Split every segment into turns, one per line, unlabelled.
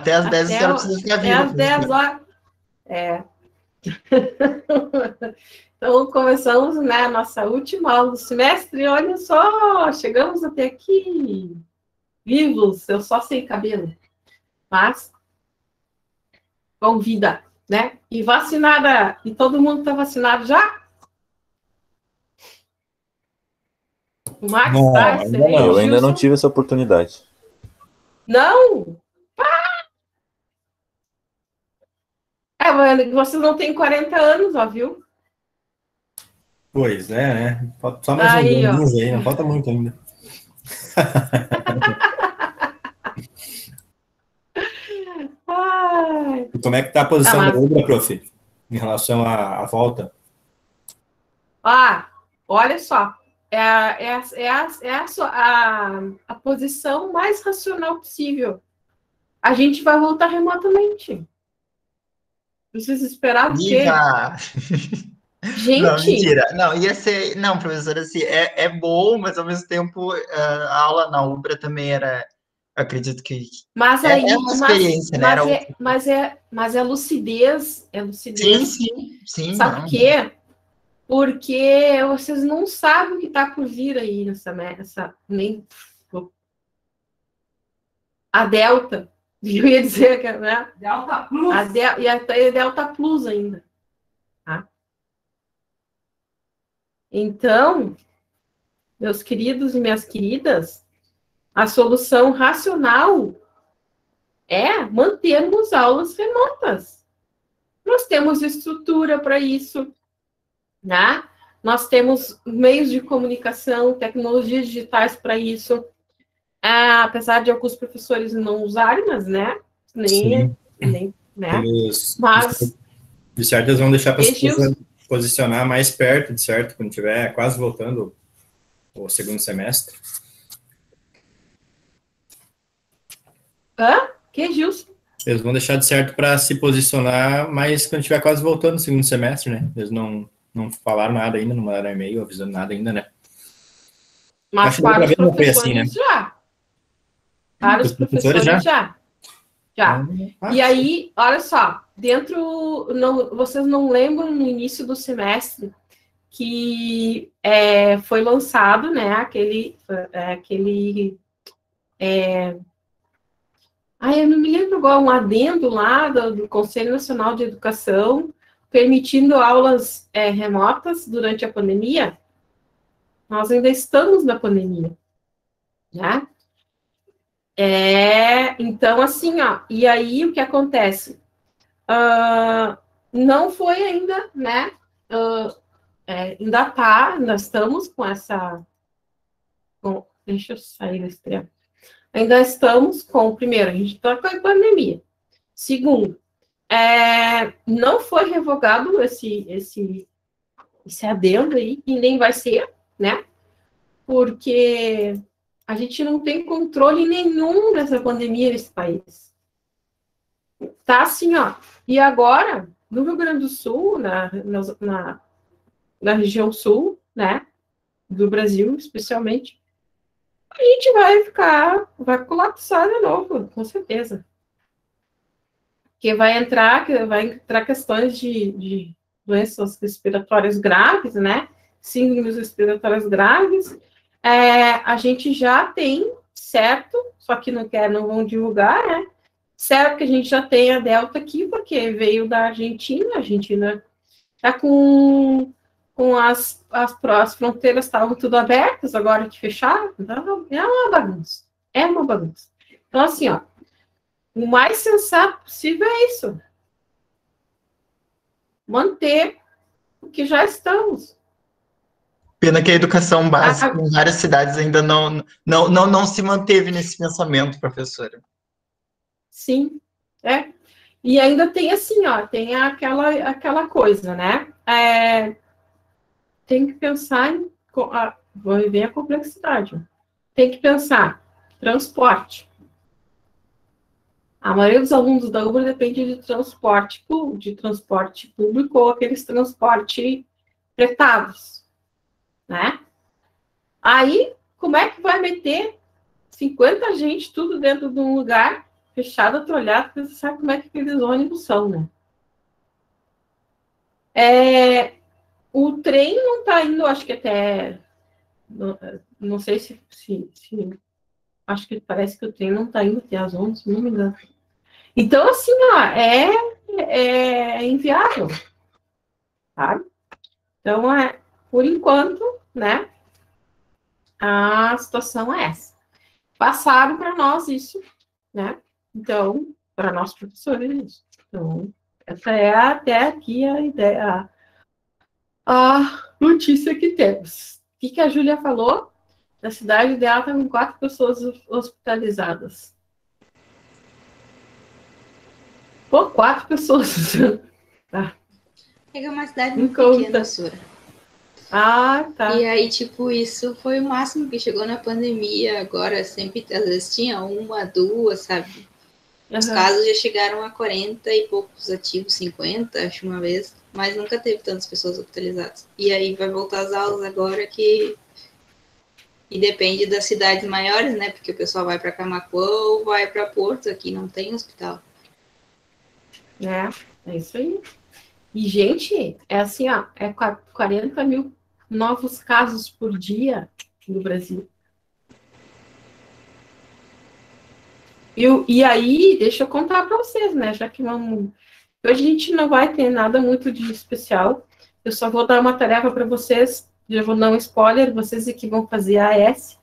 Até as 10 a senhora precisa ficar
Até
viva.
às 10 horas. Então, começamos, né, a nossa última aula do semestre. Olha só, chegamos até aqui. Vivos, eu só sem cabelo. Mas, com vida, né? E vacinada. E todo mundo está vacinado já? O Max
Não,
tá,
ainda não. Eu ainda não tive essa oportunidade.
Não? Mano, vocês não têm 40 anos, ó, viu?
Pois é, né? Só mais
Aí,
uns anos aí, não falta muito ainda.
Ai.
E como é que tá a posição da Ubra, prof? Em relação à volta?
Olha só. A posição mais racional possível. A gente vai voltar remotamente. Precisa esperar o quê? Gente!
Não, mentira. Não, ia ser... Não, professora, assim, é bom, mas ao mesmo tempo a aula na Ubra também era... Acredito que...
Mas aí...
É uma experiência, né?
Mas é lucidez. É lucidez.
Sim.
Sabe por quê? Porque vocês não sabem o que está por vir aí nem a Delta. Eu ia dizer que, né?
Delta Plus.
E a Delta Plus ainda. Tá? Então, meus queridos e minhas queridas, a solução racional é mantermos aulas remotas. Nós temos estrutura para isso, né? Nós temos meios de comunicação, tecnologias digitais para isso. Apesar de alguns professores não usarem, mas, né? Nem né? Mas
de certo, eles vão deixar para se posicionar mais perto, de certo, quando estiver quase voltando o segundo semestre.
Que, Gilson?
Eles vão deixar de certo para se posicionar, mas quando estiver quase voltando o segundo semestre, né? Eles não falaram nada ainda, não mandaram e-mail avisando nada ainda, né?
Mas para os professores assim, né? Já. Para os professores já. E aí, olha só, vocês não lembram no início do semestre que foi lançado, né, eu não me lembro agora, um adendo lá do Conselho Nacional de Educação, permitindo aulas remotas durante a pandemia. Nós ainda estamos na pandemia, né? Então, assim, e aí o que acontece? Não foi ainda, né? Ainda estamos com essa... deixa eu sair desse tempo. Ainda estamos com, primeiro, a gente está com a pandemia. Segundo, não foi revogado esse adendo aí, e nem vai ser, né? Porque a gente não tem controle nenhum dessa pandemia nesse país. Tá assim, ó. E agora, no Rio Grande do Sul, na região sul, né? Do Brasil, especialmente, a gente vai colapsar de novo, com certeza. Porque vai entrar questões de doenças respiratórias graves, né? Síndromes respiratórias graves. A gente já tem, certo? Só que não vão divulgar, né? Certo que a gente já tem a Delta aqui, porque veio da Argentina. A Argentina está com as fronteiras estavam tudo abertas, agora que fecharam. Então, é uma bagunça. É uma bagunça. Então, assim, ó, o mais sensato possível é isso. Manter o que já estamos.
Pena que a educação básica em várias cidades ainda não se manteve nesse pensamento, professora.
Sim, E ainda tem assim, ó, tem aquela coisa, né? Tem que pensar em... Vou ver a complexidade. Tem que pensar transporte. A maioria dos alunos da Ubra depende de transporte público ou aqueles transporte fretados, né? Aí, como é que vai meter 50 gente tudo dentro de um lugar fechada, tu olhar, você sabe como é que aqueles ônibus são, né? O trem não está indo, acho que até... Não sei se acho que parece que o trem não está indo até as 11, se não me engano. Então, assim, ó, é inviável, sabe? Então, por enquanto, né, a situação é essa. Passaram para nós isso, né? Então, para nós professores, isso. Então, essa é até aqui a ideia, a notícia que temos. O que a Júlia falou? Na cidade dela está com 4 pessoas hospitalizadas. Pô, 4 pessoas. Tá.
É uma cidade muito pequena, Sora.
Ah, tá.
E aí, tipo, isso foi o máximo que chegou na pandemia. Agora, sempre, às vezes, tinha 1, 2, sabe? Os casos já chegaram a 40 e poucos ativos, 50, acho, uma vez. Mas nunca teve tantas pessoas hospitalizadas. E aí, vai voltar às aulas agora que... E depende das cidades maiores, né? Porque o pessoal vai para Camaquã ou vai para Porto, aqui não tem hospital.
É isso aí. E, gente, é assim, ó, 40 mil novos casos por dia no Brasil. E aí, deixa eu contar para vocês, né? Já que hoje a gente não vai ter nada muito de especial. Eu só vou dar uma tarefa para vocês. Já vou dar um spoiler, vocês que vão fazer a AS.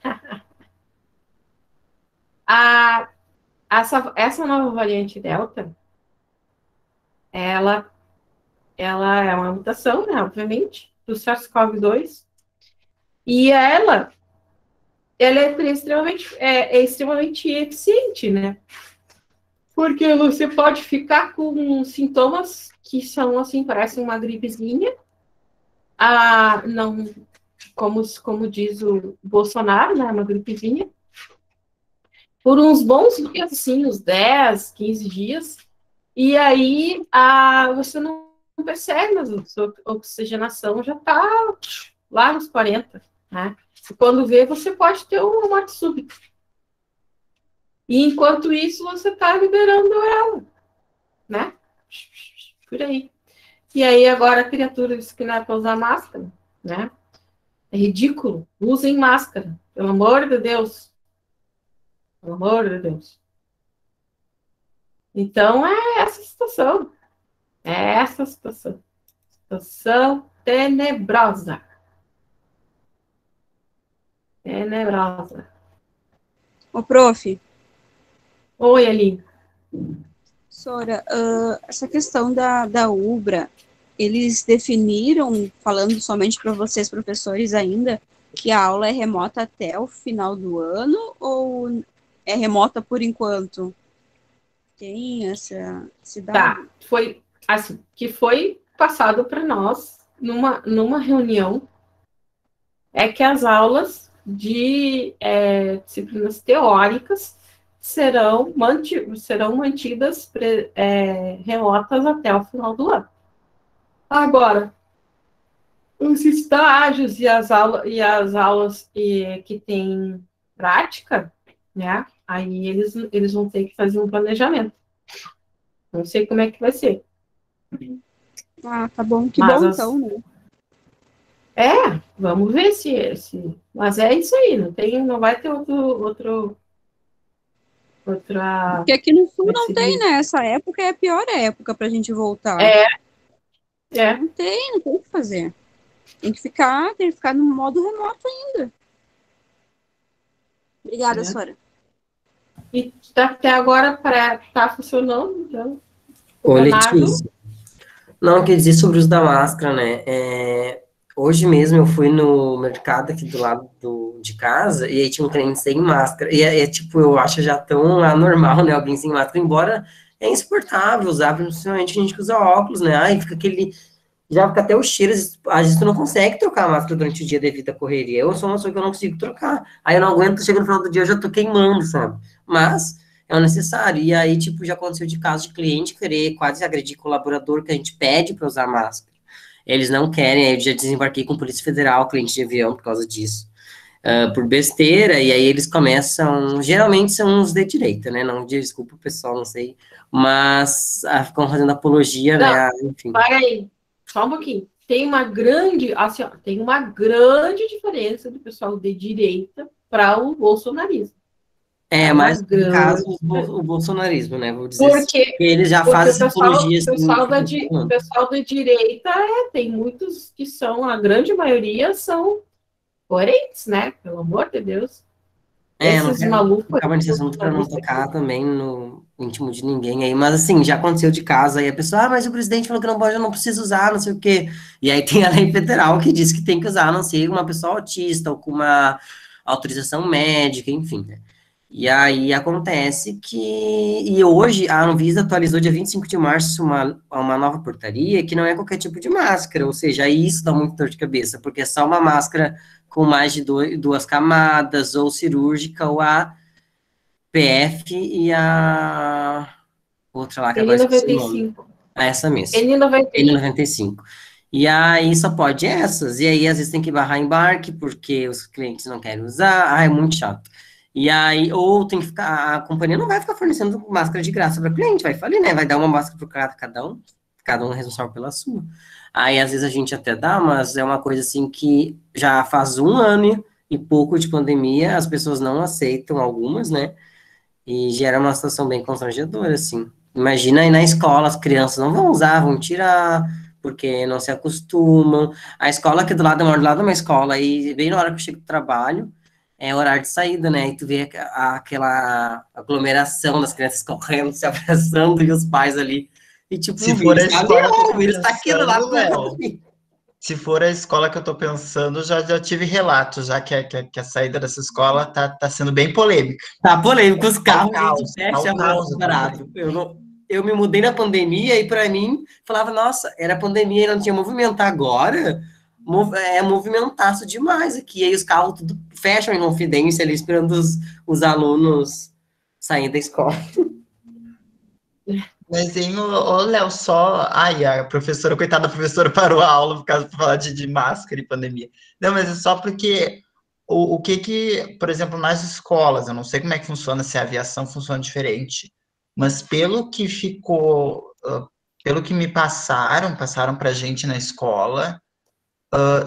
Essa nova variante Delta, ela é uma mutação, né, obviamente, do SARS-CoV-2. E ela é extremamente eficiente, né? Porque você pode ficar com sintomas que são, assim, parecem uma gripezinha. Não, como diz o Bolsonaro, né? Uma gripezinha. Por uns bons dias, assim, uns 10, 15 dias. E aí, você não percebe, mas a sua oxigenação já está lá nos 40, né? E quando vê, você pode ter uma morte súbita. E enquanto isso, você está liberando ela, né? Por aí. E aí, agora a criatura diz que não é para usar máscara, né? É ridículo. Usem máscara. Pelo amor de Deus. Pelo amor de Deus. Então, é essa situação. É essa situação. Situação tenebrosa. Tenebrosa.
Ô, prof.
Oi, Aline.
Sora, essa questão da UBRA, eles definiram, falando somente para vocês, professores, ainda, que a aula é remota até o final do ano ou é remota por enquanto? Tem essa cidade?
Tá, foi assim, que foi passado para nós numa reunião, é que as aulas de disciplinas teóricas serão mantidas remotas até o final do ano. Agora, os estágios e as aulas que têm prática, né? Aí eles vão ter que fazer um planejamento. Não sei como é que vai ser.
Ah, tá bom. Que bom, então, né?
Vamos ver se... Mas é isso aí, não vai ter outra...
Porque aqui no Sul não tem, né? Essa época é a pior época pra gente voltar. Não tem o que fazer. Tem que ficar no modo remoto ainda. Obrigada, Sora.
E até agora tá funcionando, então.
Ô, Letícia. Não, quer dizer sobre o uso da máscara, né? Hoje mesmo eu fui no mercado aqui do lado de casa e aí tinha um cliente sem máscara. E tipo, eu acho já tão anormal, né? Alguém sem máscara, embora é insuportável usar, principalmente a gente que usa óculos, né? Ai, fica aquele... Já fica até o cheiro, às vezes tu não consegue trocar a máscara durante o dia devido à correria. Eu sou uma pessoa que eu não consigo trocar. Aí eu não aguento, chega no final do dia, eu já tô queimando, sabe? Mas é o necessário. E aí, tipo, já aconteceu de caso de cliente querer quase agredir colaborador que a gente pede para usar máscara. Eles não querem, aí eu já desembarquei com a Polícia Federal, cliente de avião, por causa disso. por besteira, e aí eles começam, geralmente são uns de direita, né, não, desculpa o pessoal, não sei, mas ficam fazendo apologia,
Não,
né, enfim.
para aí, só um pouquinho. Tem uma grande, assim, ó, tem uma grande diferença do pessoal de direita para o bolsonarismo.
Mas no
grande
caso, o bolsonarismo, né, vou dizer
Porque,
assim, eles já
porque
fazem apologia.
o pessoal da direita, tem muitos que são, a grande maioria são coerentes, né? Pelo amor de Deus. Esses malucos.
Acaba nesse assunto para não tocar também no íntimo de ninguém aí, mas assim, já aconteceu de caso aí, a pessoa, mas o presidente falou que não pode, eu não preciso usar, não sei o quê. E aí tem a lei federal que diz que tem que usar, a não ser uma pessoa autista ou com uma autorização médica, enfim, né? E aí acontece que, e hoje a Anvisa atualizou dia 25 de março uma nova portaria que não é qualquer tipo de máscara, ou seja, isso dá muito dor de cabeça, porque é só uma máscara com mais de duas camadas, ou cirúrgica, ou a PF e a outra lá, que agora esqueci o nome. Essa mesmo. N95. E aí só pode essas, e aí às vezes tem que barrar embarque, porque os clientes não querem usar, é muito chato. E aí, ou tem que ficar, a companhia não vai ficar fornecendo máscara de graça para cliente, vai falir, né? Vai dar uma máscara para cada um é responsável pela sua. Aí, às vezes, a gente até dá, mas é uma coisa assim que já faz 1 ano e pouco de pandemia, as pessoas não aceitam algumas, né? E gera uma situação bem constrangedora, assim. Imagina aí na escola, as crianças não vão usar, vão tirar, porque não se acostumam. A escola aqui do lado, eu moro do lado de uma escola, e bem na hora que eu chego do trabalho, é horário de saída, né? E tu vê aquela aglomeração das crianças correndo, se abraçando, e os pais ali. E tipo,
se for a escola
eles estão aqui do lado
Se for a escola que eu tô pensando, já tive relatos, já que a saída dessa escola tá sendo bem polêmica.
Tá polêmico, os carros de fecha barato. Eu me mudei na pandemia e para mim, falava, nossa, era pandemia e não tinha movimento. Agora, é movimentaço demais aqui. E aí os carros tudo fecham em confidência ali, esperando os alunos saírem da escola.
Mas, Léo, só... Ai, a professora, coitada da professora, parou a aula por causa de falar de máscara e pandemia. Não, mas é só porque o que, por exemplo, nas escolas, eu não sei como é que funciona, se a aviação funciona diferente, mas pelo que ficou, pelo que me passaram para a gente na escola,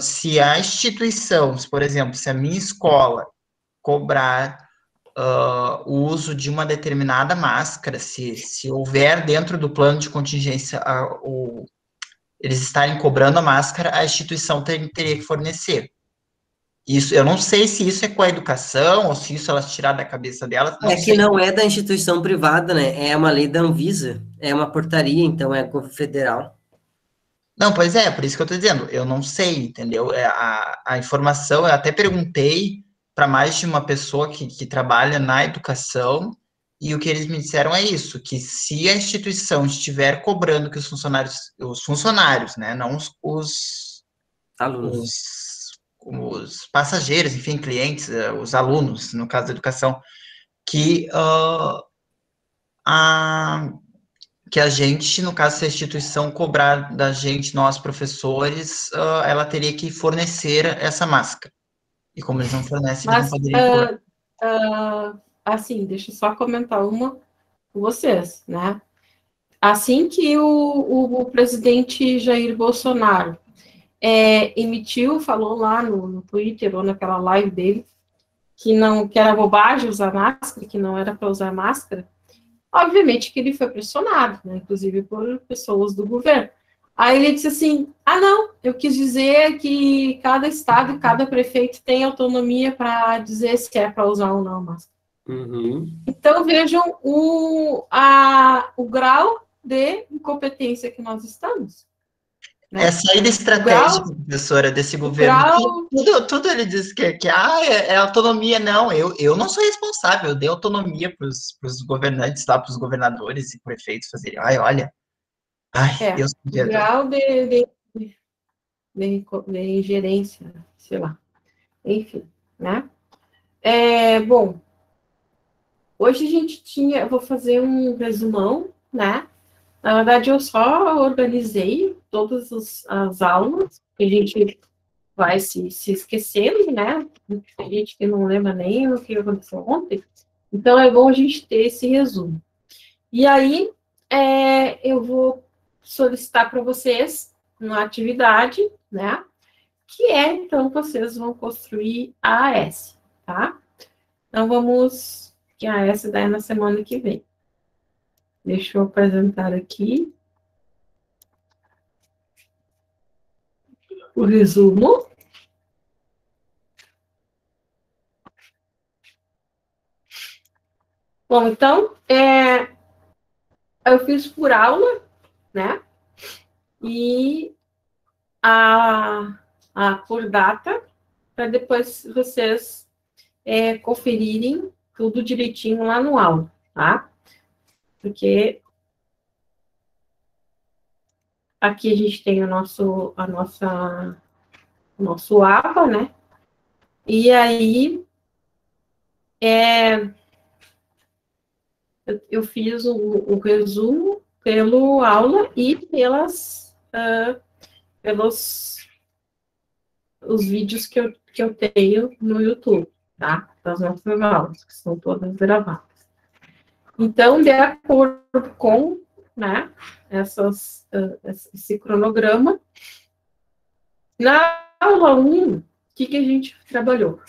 se a instituição, por exemplo, se a minha escola cobrar o uso de uma determinada máscara, se houver dentro do plano de contingência eles estarem cobrando a máscara, a instituição teria que fornecer. Isso, eu não sei se isso é com a educação, ou se isso elas tiraram da cabeça delas.
Que não é da instituição privada, né? É uma lei da Anvisa, é uma portaria, então é federal.
Não, pois é, por isso que eu estou dizendo, eu não sei, entendeu? A informação, eu até perguntei para mais de uma pessoa que trabalha na educação, e o que eles me disseram é isso, que se a instituição estiver cobrando que os funcionários, né, não os
alunos,
os passageiros, enfim, clientes, os alunos, no caso da educação, que a gente, no caso, se a instituição cobrar da gente, nós professores, ela teria que fornecer essa máscara. E como eles não fornecem, eles não poderiam
assim, deixa eu só comentar uma com vocês, né? Assim que o presidente Jair Bolsonaro falou lá no Twitter ou naquela live dele que era bobagem usar máscara, que não era para usar máscara, obviamente que ele foi pressionado, né, inclusive por pessoas do governo. Aí ele disse assim, não, eu quis dizer que cada estado e cada prefeito tem autonomia para dizer se é para usar ou não máscara.
Uhum.
Então vejam o grau de incompetência que nós estamos.
Né? É saída estratégica, professora, desse governo. Tudo ele diz que é autonomia. Não, eu não sou responsável, eu dei autonomia para os governantes lá, para os governadores e prefeitos fazerem. Olha.
Deus o grau de ingerência, sei lá. Enfim, né? Bom, hoje a gente vou fazer um resumão, né? Na verdade, eu só organizei todas as aulas que a gente vai se esquecendo, né? Tem gente que não lembra nem o que aconteceu ontem. Então, é bom a gente ter esse resumo. E aí, eu vou solicitar para vocês uma atividade, né? Que então, vocês vão construir a AS, tá? Então, que a AS daí na semana que vem. Deixa eu apresentar aqui o resumo. Bom, então, eu fiz por aula, né? E por data, para depois vocês conferirem tudo direitinho lá no aula, tá? Porque aqui a gente tem o nosso APA, né? E aí eu fiz o resumo pelo aula e pelos os vídeos que eu tenho no YouTube, tá? Das nossas aulas, que são todas gravadas. Então, de acordo com, né, esse cronograma, na aula 1, o que a gente trabalhou?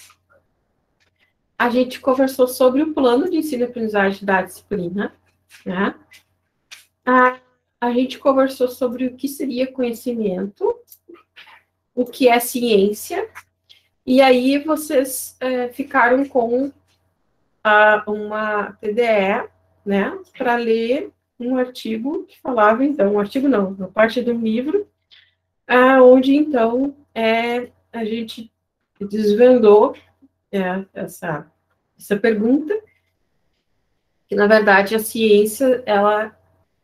A gente conversou sobre o plano de ensino e aprendizagem da disciplina, né? A gente conversou sobre o que seria conhecimento, o que é ciência, e aí vocês ficaram com uma TDE, né, para ler um artigo que falava, então, um artigo não, uma parte do livro, onde, então, a gente desvendou essa pergunta, que, na verdade, a ciência,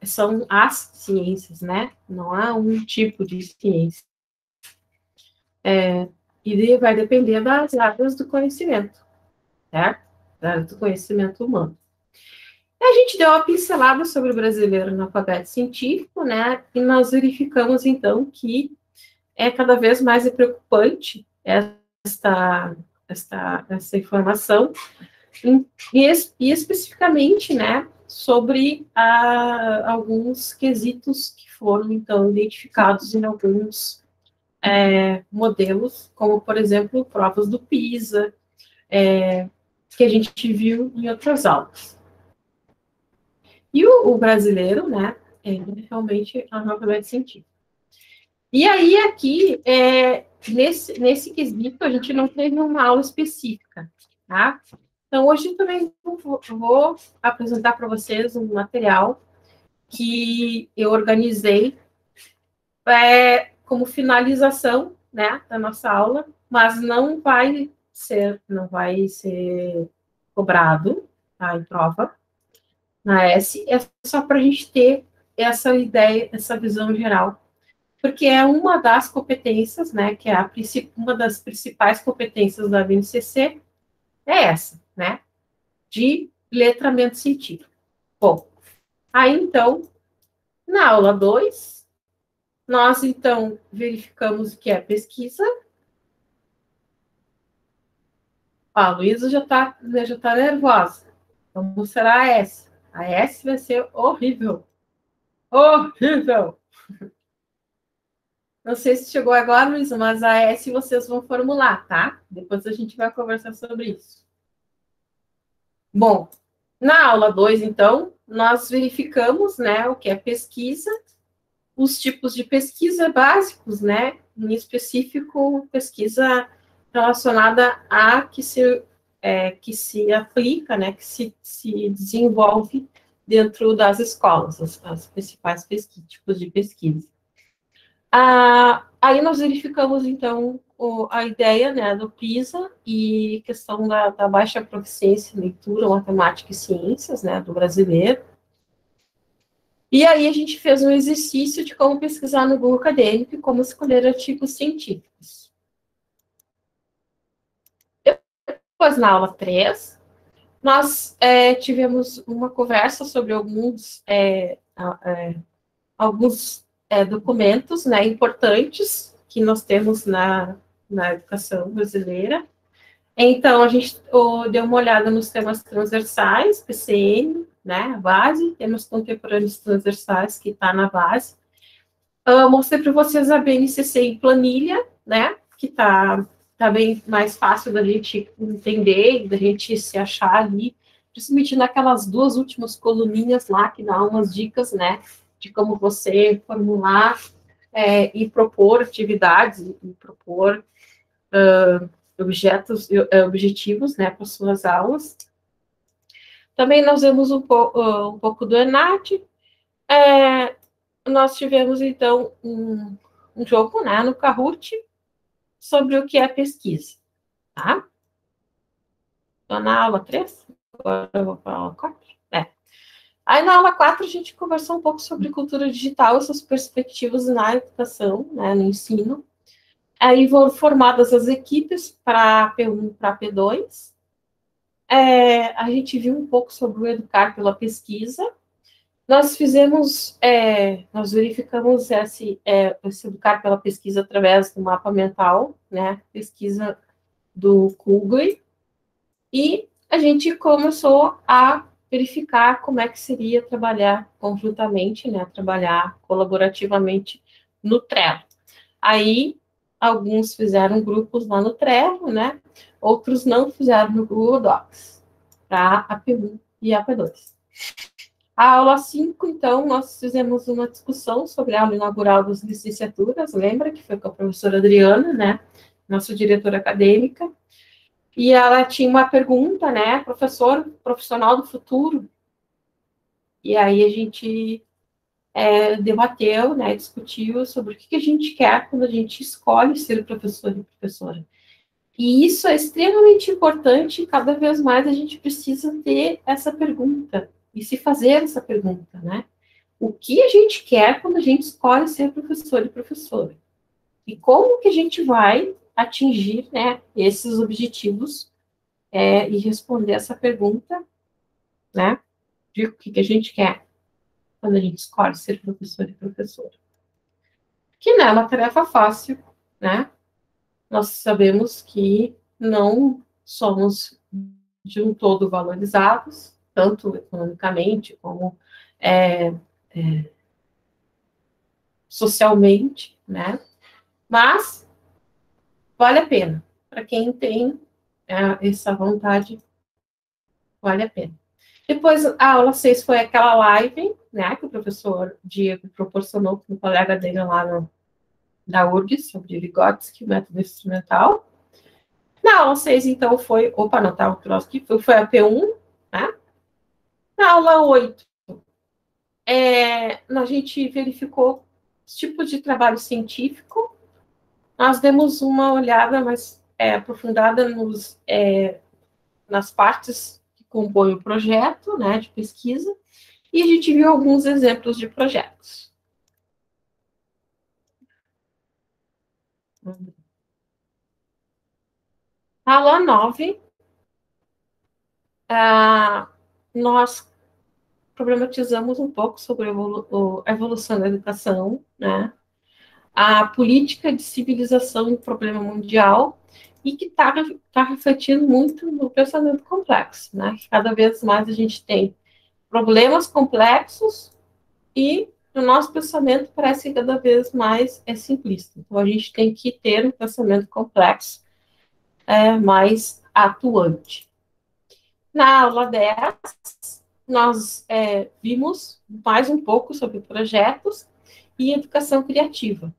são as ciências, né, não há um tipo de ciência. E vai depender das áreas do conhecimento, certo? Das áreas do conhecimento humano. A gente deu uma pincelada sobre o brasileiro no alfabeto científico, né? E nós verificamos, então, que é cada vez mais preocupante essa informação, e especificamente, né, sobre alguns quesitos que foram, então, identificados em alguns modelos, como, por exemplo, provas do PISA, que a gente viu em outras aulas. E o brasileiro, né, realmente é um alfabeto científico. E aí, aqui, nesse quesito, a gente não teve uma aula específica, tá? Então, hoje também vou apresentar para vocês um material que eu organizei como finalização, né, da nossa aula, mas não vai ser cobrado, tá, em prova, na S, é só para a gente ter essa ideia, essa visão geral, porque é uma das competências, né, que é uma das principais competências da BNCC, é essa, né, de letramento científico. Bom, aí, então, na aula 2, nós, então, verificamos o que é pesquisa. A Luísa já tá nervosa. Como será a S? A S vai ser horrível. Horrível! Não sei se chegou agora, Luísa, mas a S vocês vão formular, tá? Depois a gente vai conversar sobre isso. Bom, na aula 2, então, nós verificamos, né, o que é pesquisa, os tipos de pesquisa básicos, né, em específico, pesquisa relacionada a que se aplica, né, que se desenvolve dentro das escolas, as principais tipos de pesquisa. Aí nós verificamos, então, a ideia, né, do PISA e questão da baixa proficiência em leitura, matemática e ciências, né, do brasileiro. E aí a gente fez um exercício de como pesquisar no Google Acadêmico e como escolher artigos científicos. Depois, na aula 3, nós tivemos uma conversa sobre alguns documentos, né, importantes que nós temos na educação brasileira. Então, a gente deu uma olhada nos temas transversais, PCN, né, a base, temas contemporâneos transversais, que está na base. Mostrei para vocês a BNCC em planilha, né, que tá bem mais fácil da gente entender, da gente se achar ali, principalmente naquelas 2 últimas coluninhas lá, que dá umas dicas, né, de como você formular e propor atividades, e propor objetivos, né, para suas aulas. Também nós vemos um pouco do ENAD. Nós tivemos, então, um jogo, né, no Kahoot, sobre o que é pesquisa, tá? Estou na aula 3, agora eu vou para a aula 4. Aí, na aula 4, a gente conversou um pouco sobre cultura digital e suas perspectivas na educação, né, no ensino. Aí foram formadas as equipes para P1 para P2. A gente viu um pouco sobre o educar pela pesquisa. Nós verificamos esse educar pela pesquisa através do mapa mental, né, pesquisa do Kugler, e a gente começou a verificar como é que seria trabalhar conjuntamente, né, trabalhar colaborativamente no Trello. Aí, alguns fizeram grupos lá no Trello, né, outros não fizeram no Google Docs, para a P1 e a P2. A aula 5, então, nós fizemos uma discussão sobre a aula inaugural das licenciaturas, lembra que foi com a professora Adriana, né, nossa diretora acadêmica, e ela tinha uma pergunta, né, profissional do futuro, e aí a gente debateu, né, discutiu sobre o que a gente quer quando a gente escolhe ser professor e professora. E isso é extremamente importante, e cada vez mais a gente precisa ter essa pergunta, e se fazer essa pergunta, né? O que a gente quer quando a gente escolhe ser professor e professora? E como que a gente vai atingir, né, esses objetivos e responder essa pergunta, né, de o que a gente quer quando a gente escolhe ser professor e professora. Que não é uma tarefa fácil, né? Nós sabemos que não somos de um todo valorizados, tanto economicamente como socialmente, né? Mas vale a pena. Para quem tem essa vontade, vale a pena. Depois, a aula 6 foi aquela live, né, que o professor Diego proporcionou com o colega dele lá da URGS, sobre Vygotsky, o método instrumental. Na aula 6, então, foi... Opa, não, tá o troço aqui. Foi a P1, né? Na aula 8, a gente verificou os tipos de trabalho científico. Nós demos uma olhada mais aprofundada nas partes que compõem o projeto, né, de pesquisa, e a gente viu alguns exemplos de projetos. Na aula 9, nós problematizamos um pouco sobre a evolução da educação, né, a política de civilização e o problema mundial, e que está refletindo muito no pensamento complexo, né, que cada vez mais a gente tem problemas complexos e o nosso pensamento parece que cada vez mais é simplista. Então, a gente tem que ter um pensamento complexo mais atuante. Na aula 10, nós vimos mais um pouco sobre projetos e educação criativa.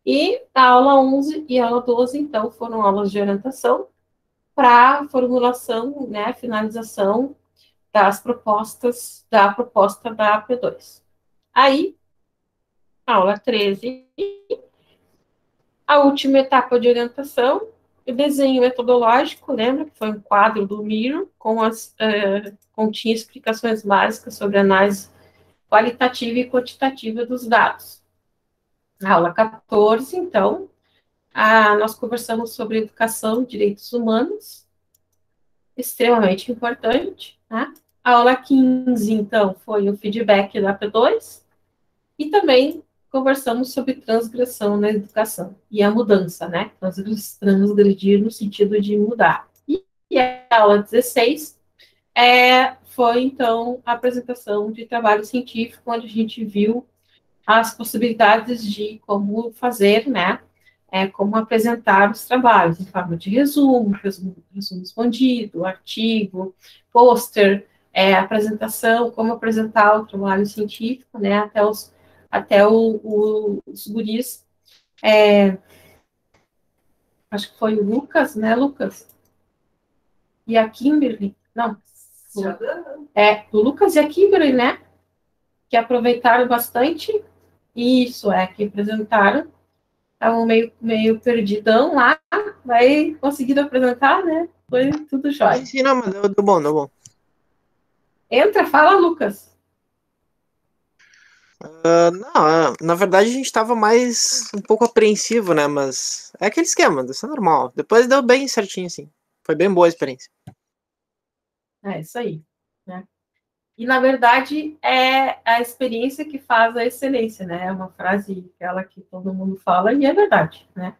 E a aula 11 e a aula 12, então, foram aulas de orientação para a formulação, né, finalização das propostas, da proposta da AP2. Aí, aula 13, a última etapa de orientação, o desenho metodológico, lembra que foi um quadro do Miro, continha explicações básicas sobre análise qualitativa e quantitativa dos dados. Na aula 14, então, nós conversamos sobre educação e direitos humanos, extremamente importante, né? A aula 15, então, foi o feedback da AP2, e também conversamos sobre transgressão na educação e a mudança, né? Transgredir no sentido de mudar. E a aula 16 foi, então, a apresentação de trabalho científico, onde a gente viu as possibilidades de como fazer, né? Como apresentar os trabalhos em forma de resumo respondido, artigo, pôster, apresentação, como apresentar o trabalho científico, né? Até os guris, acho que foi o Lucas, né, Lucas? E a Kimberly, não, o Lucas e a Kimberly, né, que aproveitaram bastante, isso, que apresentaram, estavam meio perdidão lá, vai conseguir apresentar, né, foi tudo jóia.
Sim, não, mas deu bom.
Entra, fala, Lucas.
Não, na verdade a gente estava mais um pouco apreensivo, né? Mas é aquele esquema, isso é normal. Depois deu bem certinho, assim. Foi bem boa a experiência.
É isso aí, né? E, na verdade, é a experiência que faz a excelência, né? É uma frase aquela que todo mundo fala e é verdade, né?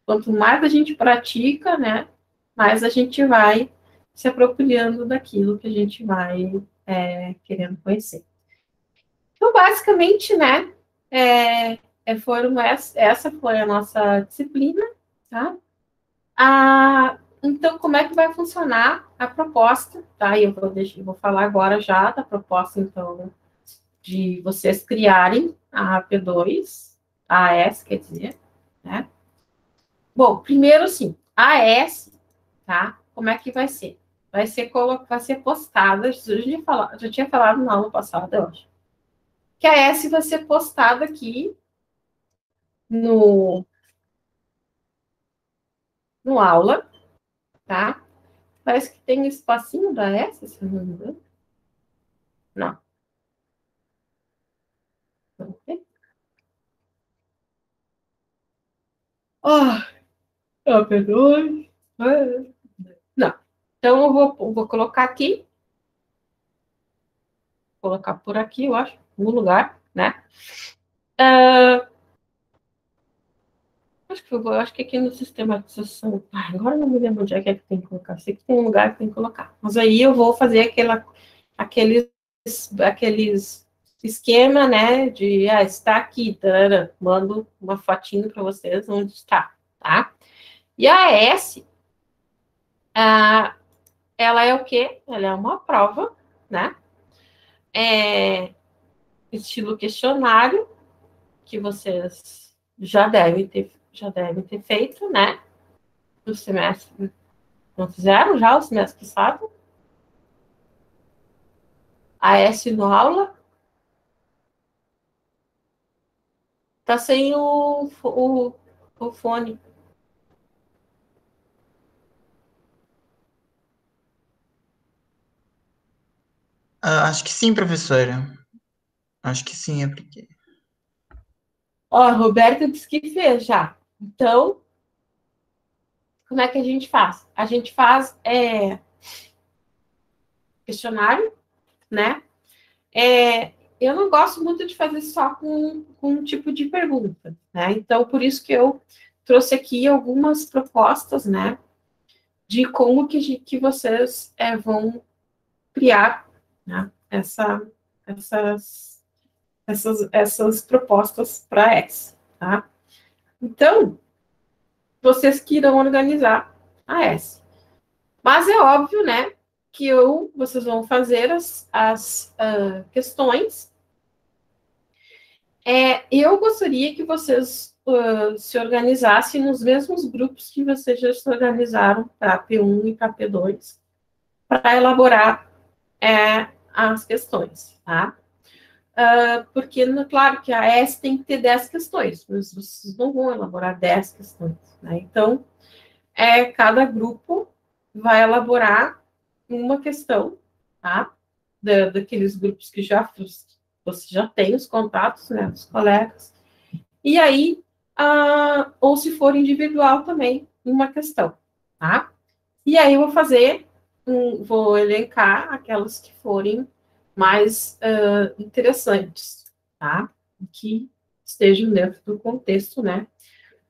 Quanto mais a gente pratica, né? Mais a gente vai se apropriando daquilo que a gente vai querendo conhecer. Então, basicamente, né, essa foi a nossa disciplina, tá? Então, como é que vai funcionar a proposta, tá? Eu vou falar agora já da proposta, então, de vocês criarem a AP2, a AS, quer dizer, né? Bom, primeiro, sim, a AS, tá? Como é que vai ser? Vai ser postada, já tinha falado na aula passada, eu acho, que a S vai ser postada aqui no aula, tá? Parece que tem um espacinho da S, se não me engano. Não. Não tem. AP2. Não. Então, eu vou colocar aqui. Vou colocar por aqui, eu acho, no lugar, né? Acho que aqui no sistematização. Agora não me lembro onde é que tem que colocar. Sei que tem um lugar que tem que colocar. Mas aí eu vou fazer aqueles esquema, né? De está aqui, tarara, mando uma fotinho para vocês onde está, tá? E a S, ela é o quê? Ela é uma prova, né? Estilo questionário, que vocês já devem ter feito, né? No semestre. Não fizeram já o semestre passado? A S no aula? Tá sem o fone.
Acho que sim, professora. Acho que sim, é porque...
Ó, a Roberta disse que fez já. Então, como é que a gente faz? A gente faz questionário, né? Eu não gosto muito de fazer só com um tipo de pergunta, né? Então, por isso que eu trouxe aqui algumas propostas, né? De como que vocês vão criar, né, essas propostas para S, tá? Então, vocês que irão organizar a S. Mas é óbvio, né, que vocês vão fazer as questões. Eu gostaria que vocês se organizassem nos mesmos grupos que vocês já se organizaram para P1 e para P2, para elaborar as questões, tá? Porque, claro, que a S tem que ter 10 questões, mas vocês não vão elaborar 10 questões, né? Então, cada grupo vai elaborar uma questão, tá? Daqueles grupos que você já tem os contatos, né, dos colegas. E aí, ou se for individual também, uma questão, tá? E aí eu vou elencar aquelas que forem mais interessantes, tá? Que estejam dentro do contexto, né,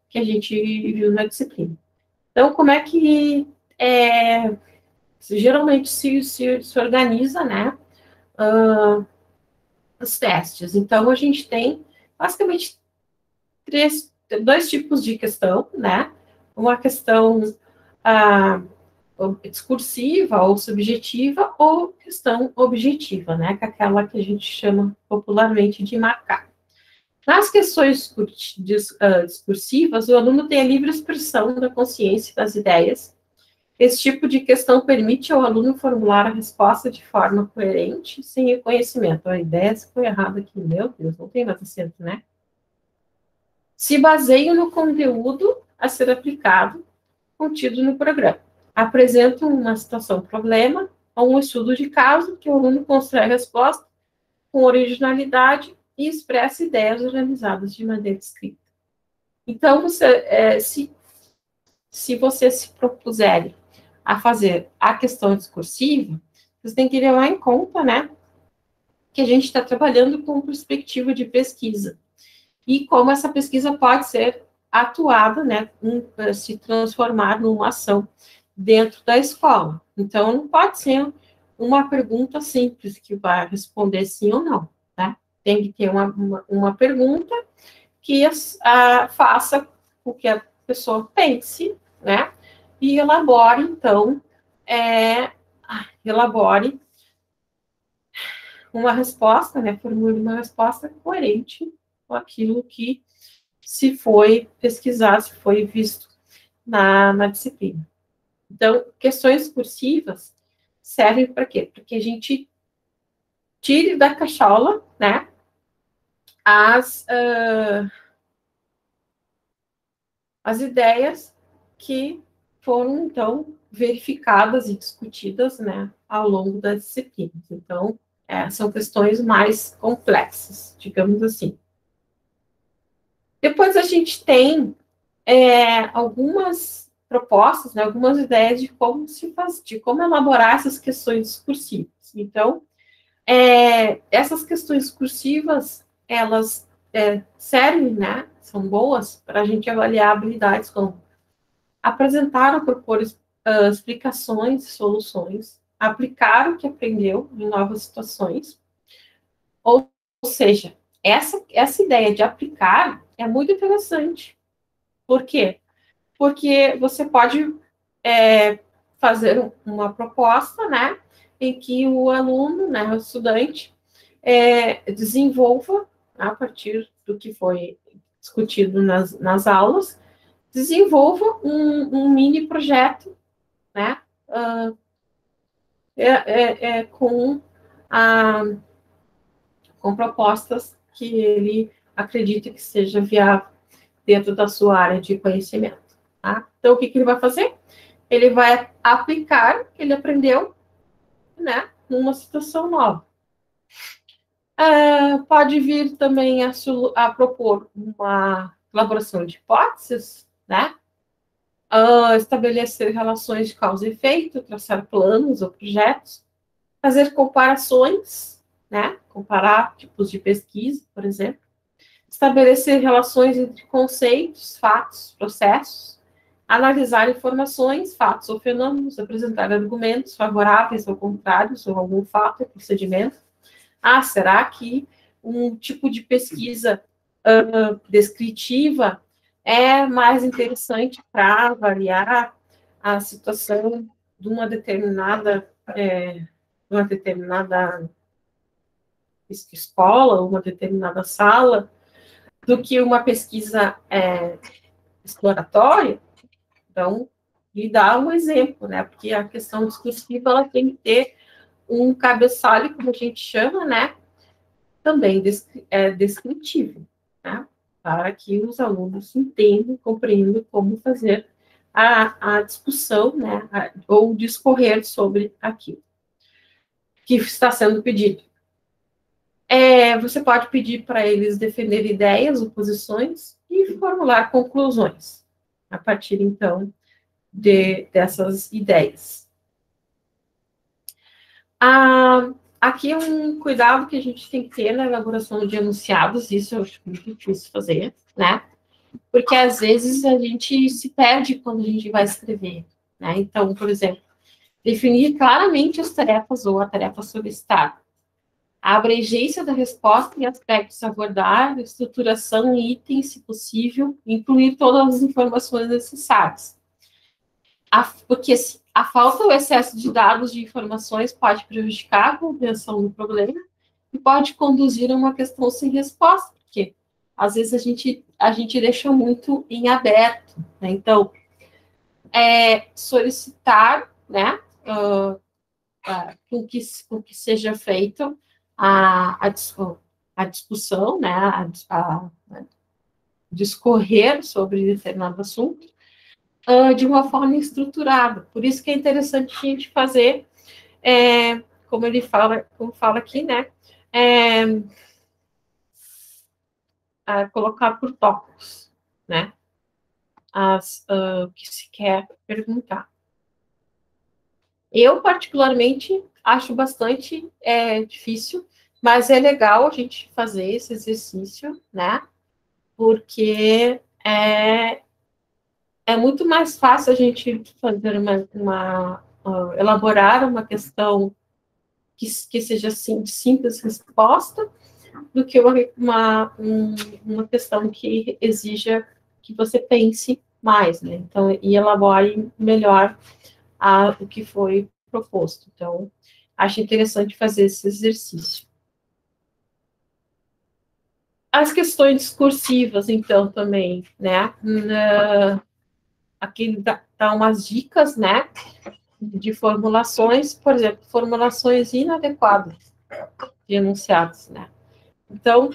que a gente viu na disciplina. Então, como é que geralmente se organiza, né, os testes? Então, a gente tem, basicamente, dois tipos de questão, né, uma questão discursiva ou subjetiva, ou questão objetiva, né, que é aquela que a gente chama popularmente de marcar. Nas questões discursivas, o aluno tem a livre expressão da consciência e das ideias. Esse tipo de questão permite ao aluno formular a resposta de forma coerente, sem reconhecimento. A ideia foi errada aqui, meu Deus, não tem nada certo, né? Se baseiam no conteúdo a ser aplicado, contido no programa. Apresentam uma situação-problema ou um estudo de caso que o aluno constrói a resposta com originalidade e expressa ideias organizadas de maneira escrita. Então, se você se propuser a fazer a questão discursiva, você tem que levar em conta, né, que a gente está trabalhando com perspectiva de pesquisa e como essa pesquisa pode ser atuada, né, se transformar numa ação dentro da escola. Então, não pode ser uma pergunta simples que vai responder sim ou não, né? Tem que ter uma pergunta que faça com que a pessoa pense, né? E elabore, então, elabore uma resposta, né? Formule uma resposta coerente com aquilo que se foi pesquisado, se foi visto na disciplina. Então, questões cursivas servem para quê? Para que a gente tire da cachola, né, as ideias que foram, então, verificadas e discutidas, né, ao longo das disciplinas. Então, são questões mais complexas, digamos assim. Depois a gente tem algumas propostas, né, algumas ideias de como de como elaborar essas questões discursivas. Então, essas questões discursivas, elas servem, né, são boas para a gente avaliar habilidades como apresentar ou propor explicações e soluções, aplicar o que aprendeu em novas situações, ou seja, essa ideia de aplicar é muito interessante. Por quê? Porque você pode fazer uma proposta, né, em que o aluno, né, o estudante, desenvolva, a partir do que foi discutido nas aulas, desenvolva um mini projeto, né, com propostas que ele acredita que seja viável dentro da sua área de conhecimento. Tá? Então, o que ele vai fazer? Ele vai aplicar o que ele aprendeu, né, numa situação nova. Pode vir também a propor uma elaboração de hipóteses, né, estabelecer relações de causa e efeito, traçar planos ou projetos, fazer comparações, né, comparar tipos de pesquisa, por exemplo, estabelecer relações entre conceitos, fatos, processos, analisar informações, fatos ou fenômenos, apresentar argumentos favoráveis ou contrários sobre algum fato ou procedimento. Será que um tipo de pesquisa descritiva é mais interessante para avaliar a situação de uma determinada escola, uma determinada sala, do que uma pesquisa exploratória? Então, lhe dá um exemplo, né? Porque a questão discursiva, ela tem que ter um cabeçalho, como a gente chama, né? Também descritivo, né? Para que os alunos entendam, compreendam como fazer a discussão, né? Ou discorrer sobre aquilo que está sendo pedido. Você pode pedir para eles defender ideias ou posições e formular conclusões a partir, então, dessas ideias. aqui é um cuidado que a gente tem que ter na elaboração de enunciados, isso eu acho muito difícil fazer, né? Porque às vezes a gente se perde quando a gente vai escrever, né? Então, por exemplo, definir claramente as tarefas ou a tarefa solicitada, a abrangência da resposta e aspectos a abordar, estruturação e itens, se possível, incluir todas as informações necessárias. Porque a falta ou excesso de dados de informações pode prejudicar a compreensão do problema e pode conduzir a uma questão sem resposta, porque às vezes a gente deixa muito em aberto, né? Então, solicitar, né, com que seja feito a discussão, né, a discorrer sobre determinado assunto de uma forma estruturada. Por isso que é interessante a gente fazer, como fala aqui, né, colocar por tópicos, né, o que se quer perguntar. Eu, particularmente, acho bastante difícil, mas é legal a gente fazer esse exercício, né? Porque é muito mais fácil a gente fazer elaborar uma questão que seja assim, de simples resposta, do que uma questão que exija que você pense mais, né? Então, e elabore melhor o que foi proposto. Então, acho interessante fazer esse exercício. As questões discursivas, então, também, né? Aqui dá umas dicas, né? De formulações, por exemplo, formulações inadequadas de enunciados, né? Então,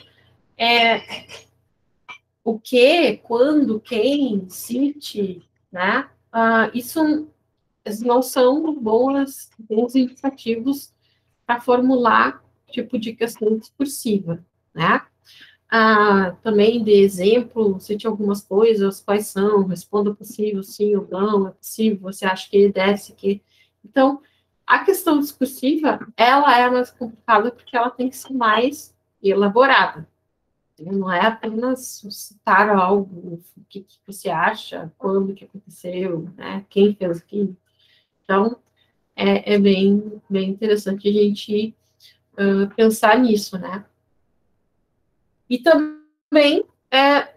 o que, quando, quem, cite, né? Isso não são bons indicativos para formular tipo de questão discursiva, né? Também de exemplo, cite algumas coisas, quais são, responda possível, sim ou não, é possível, você acha que ele deve seguir. Então, a questão discursiva, ela é mais complicada porque ela tem que ser mais elaborada. Não é apenas citar algo, o que você acha, quando que aconteceu, né? Quem fez aquilo. Então, é bem interessante a gente pensar nisso, né? E também, a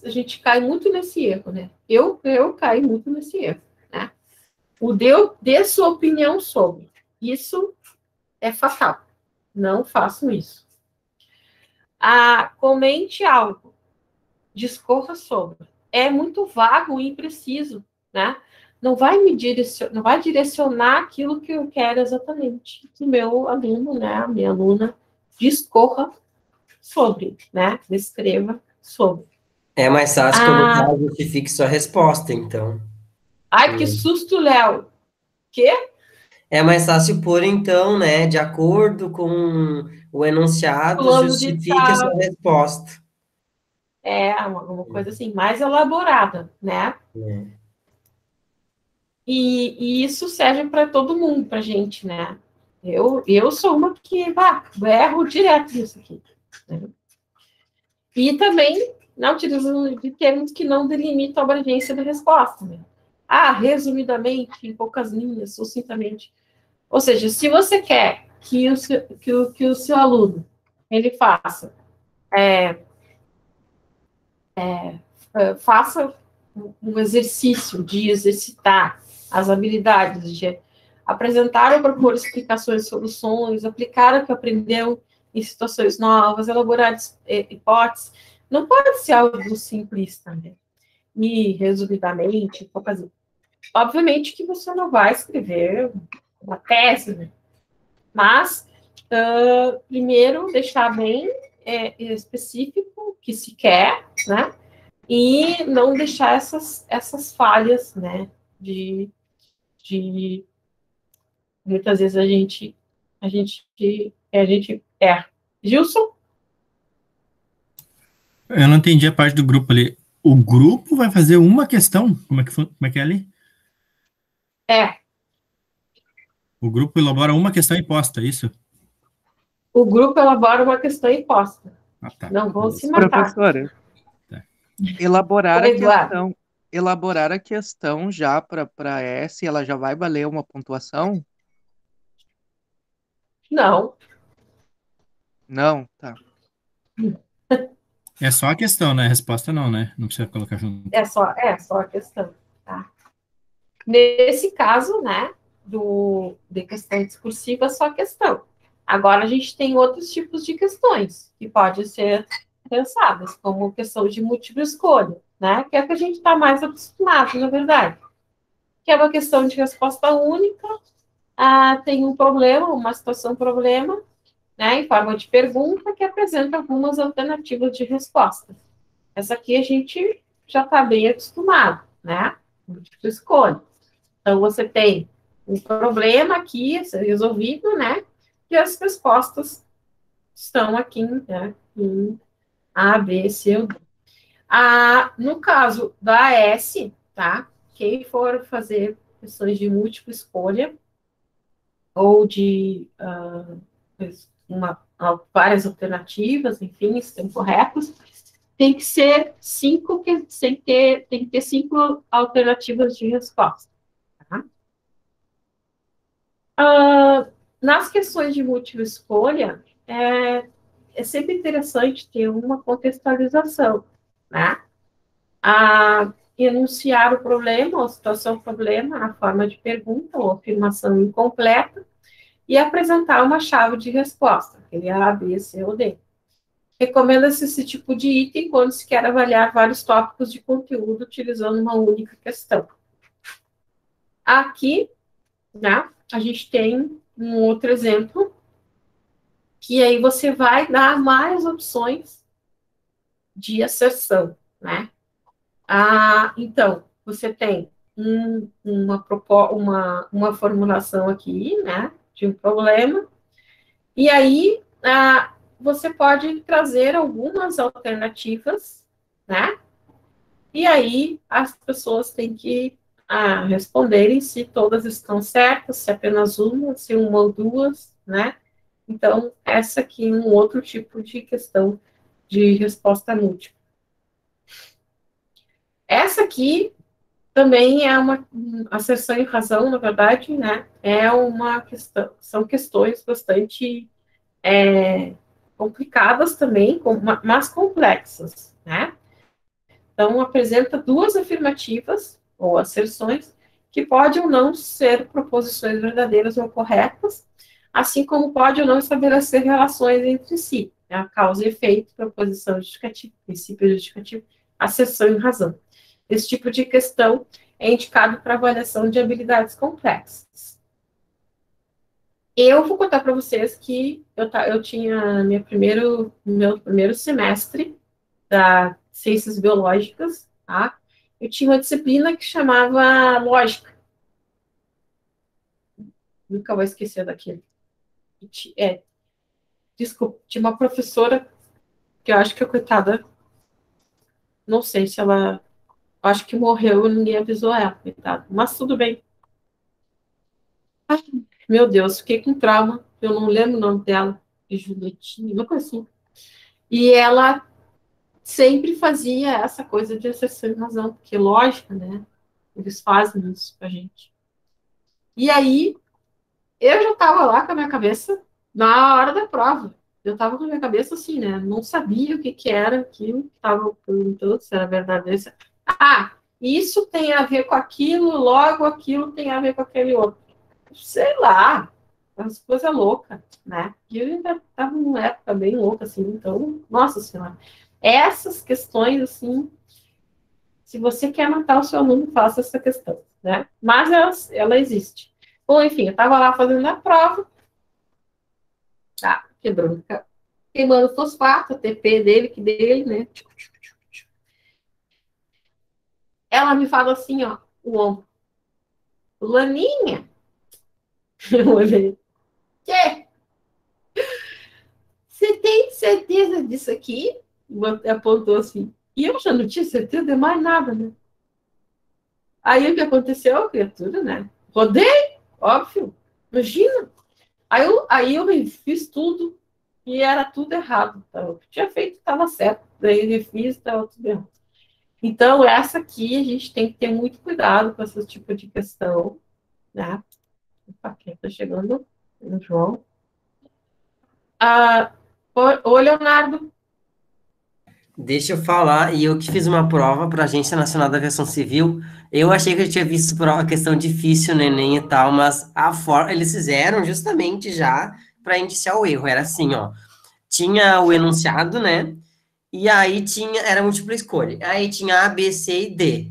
gente cai muito nesse erro, né? Eu caio muito nesse erro, né? Dê sua opinião sobre. Isso é fatal. Não façam isso. Comente algo. Discorra sobre. É muito vago e impreciso, né? Não vai direcionar aquilo que eu quero exatamente. Que o meu aluno, né, a minha aluna, discorra sobre, né? Descreva sobre.
É mais fácil quando o cara justifique sua resposta, então.
Ai, que susto, Léo! Quê?
É mais fácil pôr, então, né, de acordo com o enunciado, justifique a sua resposta.
Uma coisa assim, mais elaborada, né? E isso serve para todo mundo, para gente, né? Eu sou uma que erro direto nisso aqui. Né? E também não utilizando de termos que não delimitam a abrangência da resposta. Né? Resumidamente, em poucas linhas, sucintamente. Ou seja, se você quer que o seu aluno ele faça um exercício de exercitar as habilidades de apresentar ou propor explicações e soluções, aplicar o que aprendeu em situações novas, elaborar hipóteses, não pode ser algo simplista, né? E, resumidamente, obviamente que você não vai escrever uma tese, né? Mas, primeiro, deixar bem específico o que se quer, né? E não deixar essas falhas, né? De muitas vezes a gente erra. Gilson?
Eu não entendi a parte do grupo ali. O grupo vai fazer uma questão? Como é que é ali? O grupo elabora uma questão imposta, é isso?
O grupo elabora uma questão imposta.
Ah, tá.
Não vou se matar.
Professora,
Tá.
elaborar a questão já para S, ela já vai valer uma pontuação?
Não.
Não, tá.
É só a questão, né? A resposta não, né? Não precisa colocar junto.
É só a questão. Tá? Nesse caso, né, de questão discursiva, só a questão. Agora, a gente tem outros tipos de questões que podem ser pensadas, como questão de múltipla escolha, né, que é que a gente está mais acostumado, na verdade. Que é uma questão de resposta única, tem um problema, uma situação-problema, né, em forma de pergunta, que apresenta algumas alternativas de resposta. Essa aqui a gente já está bem acostumado, né, múltipla escolha. Então, você tem um problema aqui a ser resolvido, né? E as respostas estão aqui, né? Em A, B, C ou D. No caso da AS, tá? Quem for fazer questões de múltipla escolha ou de várias alternativas, enfim, estão corretos, tem que ser tem que ter 5 alternativas de resposta. Nas questões de múltipla escolha, é sempre interessante ter uma contextualização, né? Enunciar o problema, ou situação-problema, na forma de pergunta ou afirmação incompleta, e apresentar uma chave de resposta, aquele A, B, C ou D. Recomenda-se esse tipo de item quando se quer avaliar vários tópicos de conteúdo utilizando uma única questão. Aqui, né, a gente tem um outro exemplo, que aí você vai dar mais opções de asserção, né? Então, você tem uma formulação aqui, né, de um problema, e aí você pode trazer algumas alternativas, né? E aí as pessoas têm que responderem se todas estão certas, se apenas uma, se uma ou duas, né? Então, essa aqui é um outro tipo de questão de resposta múltipla. Essa aqui também é uma asserção e razão, na verdade, né? É uma questão, são questões bastante complicadas também, mas complexas, né? Então, apresenta 2 afirmativas ou asserções que podem ou não ser proposições verdadeiras ou corretas, assim como pode ou não estabelecer relações entre si, né? A causa e efeito, proposição justificativa, princípio justificativo, asserção e razão. Esse tipo de questão é indicado para avaliação de habilidades complexas. Eu vou contar para vocês que eu tinha meu primeiro semestre da Ciências Biológicas, tá? Eu tinha uma disciplina que chamava Lógica. Nunca vou esquecer daquilo. Desculpa, tinha uma professora que eu acho que a coitada, não sei se ela, acho que morreu e ninguém avisou ela, coitada. Mas tudo bem. Ai, meu Deus, fiquei com trauma. Eu não lembro o nome dela. De Julietinha, uma coisa assim. E ela sempre fazia essa coisa de asserção e razão, porque lógica, né? Eles fazem isso pra gente. E aí, eu já estava lá com a minha cabeça na hora da prova. Eu estava com a minha cabeça assim, né? Não sabia o que era aquilo que estava perguntando, se era verdadeiro. Isso tem a ver com aquilo, logo aquilo tem a ver com aquele outro. Sei lá, as coisas loucas, né? E eu ainda estava numa época bem louca, assim, então, nossa senhora. Essas questões, assim, se você quer matar o seu aluno, faça essa questão, né? Mas ela existe. Bom, enfim, eu estava lá fazendo a prova, queimando fosfato, a TP dele, né? Ela me fala assim, ó, o ombro. Laninha? Eu olhei. Quê? Você tem certeza disso aqui? Apontou assim. E eu já não tinha certeza de mais nada, né? Aí o que aconteceu, criatura, né? Rodei, óbvio. Imagina. Aí eu refiz tudo e era tudo errado. Então, o que eu tinha feito estava certo. Daí eu refiz, estava tudo errado. Então, essa aqui, a gente tem que ter muito cuidado com esse tipo de questão, né? Opa, quem tá chegando? O João. Ô, Leonardo.
Deixa eu falar, e eu que fiz uma prova para a Agência Nacional da Aviação Civil, eu achei que eu tinha visto prova, questão difícil, Enem e tal, mas eles fizeram justamente já para indiciar o erro, era assim, ó, tinha o enunciado, né, e aí era múltipla escolha, aí tinha A, B, C e D,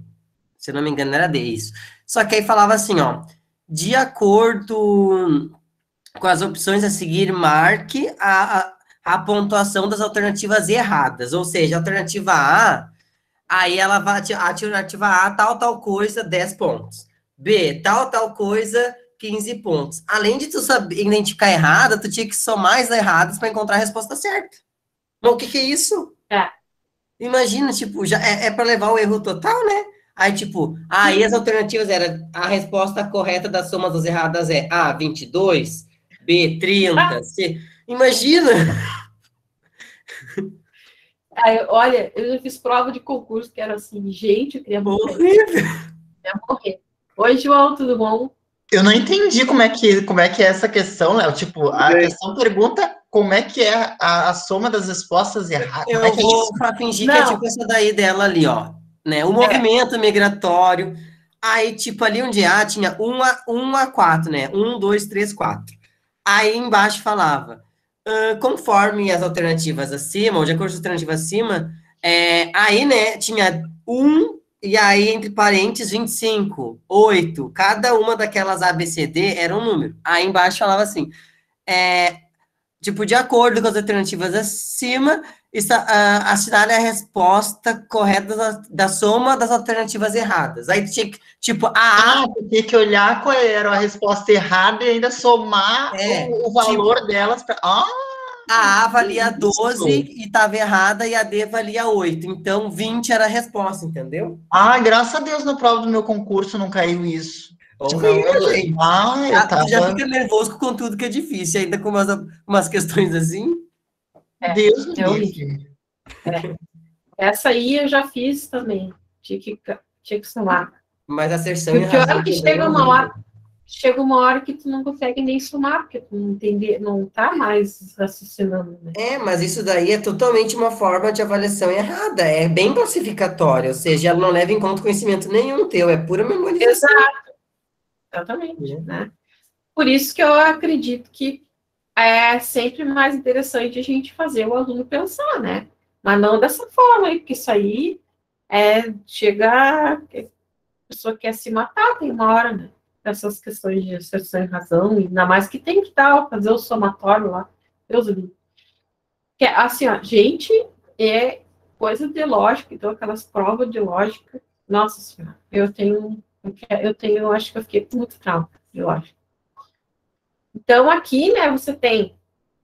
se eu não me engano era D, isso. Só que aí falava assim, ó, de acordo com as opções a seguir, marque a pontuação das alternativas erradas. Ou seja, a alternativa A, aí ela vai, a alternativa A, tal coisa, 10 pontos. B, tal coisa, 15 pontos. Além de tu saber identificar errada, tu tinha que somar as erradas para encontrar a resposta certa. Mas o que é isso? Imagina, tipo, já é para levar o erro total, né? Aí, tipo, aí as alternativas eram, a resposta correta das somas das erradas é A, 22, B, 30, C. Imagina!
Olha, eu já fiz prova de concurso que era assim, gente, eu queria morrer.
Horrível!
Queria morrer. Oi, João, tudo bom?
Eu não entendi como é que é essa questão, Léo. Tipo, a questão pergunta como é que é a soma das respostas erradas.
Eu vou para fingir que é tipo essa daí dela ali, ó. Né? O movimento migratório. Aí, tipo, ali onde A tinha 1 a 4, né? 1, 2, 3, 4. Aí embaixo falava, conforme as alternativas acima, ou de acordo com as alternativas acima, aí, né, tinha 1, e aí, entre parênteses, 25, 8. Cada uma daquelas A, B, C, D era um número. Aí embaixo falava assim, tipo, de acordo com as alternativas acima, assinale a resposta correta da soma das alternativas erradas. Aí tinha que, tipo,
tinha que olhar qual era a resposta errada e ainda somar o valor tipo, delas.
A valia 12 e estava errada, e a D valia 8. Então, 20 era a resposta, entendeu?
Graças a Deus, na prova do meu concurso não caiu isso.
Horrível, gente.
Tu
já fica nervoso com tudo que é difícil, ainda com umas questões assim.
Deus me livre.
Essa aí eu já fiz também. Tinha que somar.
Mas a acerção
e pior é que chega uma hora que tu não consegue nem somar, porque tu não tá mais raciocinando, né?
Mas isso daí é totalmente uma forma de avaliação errada, é bem classificatória, ou seja, ela não leva em conta conhecimento nenhum teu, é pura memorização.
Exatamente, né? Por isso que eu acredito que é sempre mais interessante a gente fazer o aluno pensar, né? Mas não dessa forma aí, porque isso aí chega... A pessoa quer se matar, tem uma hora, né? Essas questões de acertação e razão, ainda mais que tem que fazer o somatório lá. Deus do céu. Que assim, ó, gente, é coisa de lógica, então aquelas provas de lógica, nossa senhora, eu acho que eu fiquei muito trauma de lógica. Então, aqui, né, você tem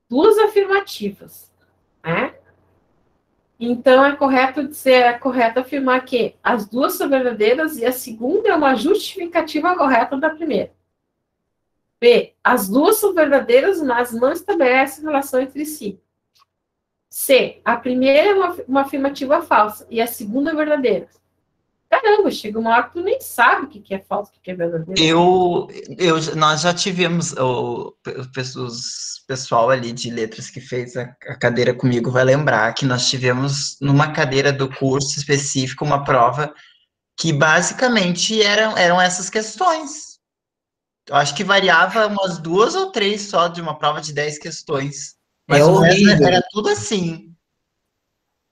2 afirmativas, né? Então, é correto afirmar que as 2 são verdadeiras e a segunda é uma justificativa correta da primeira. B, as 2 são verdadeiras, mas não estabelecem relação entre si. C, a primeira é uma afirmativa falsa e a segunda é verdadeira. Caramba, chega uma hora que tu nem sabe o que é falso, o que é verdadeiro.
Nós já tivemos, o pessoal ali de letras que fez a cadeira comigo vai lembrar que nós tivemos numa cadeira do curso específico uma prova que basicamente eram essas questões. Eu acho que variava umas 2 ou 3 só de uma prova de 10 questões. Mas o resto era tudo assim.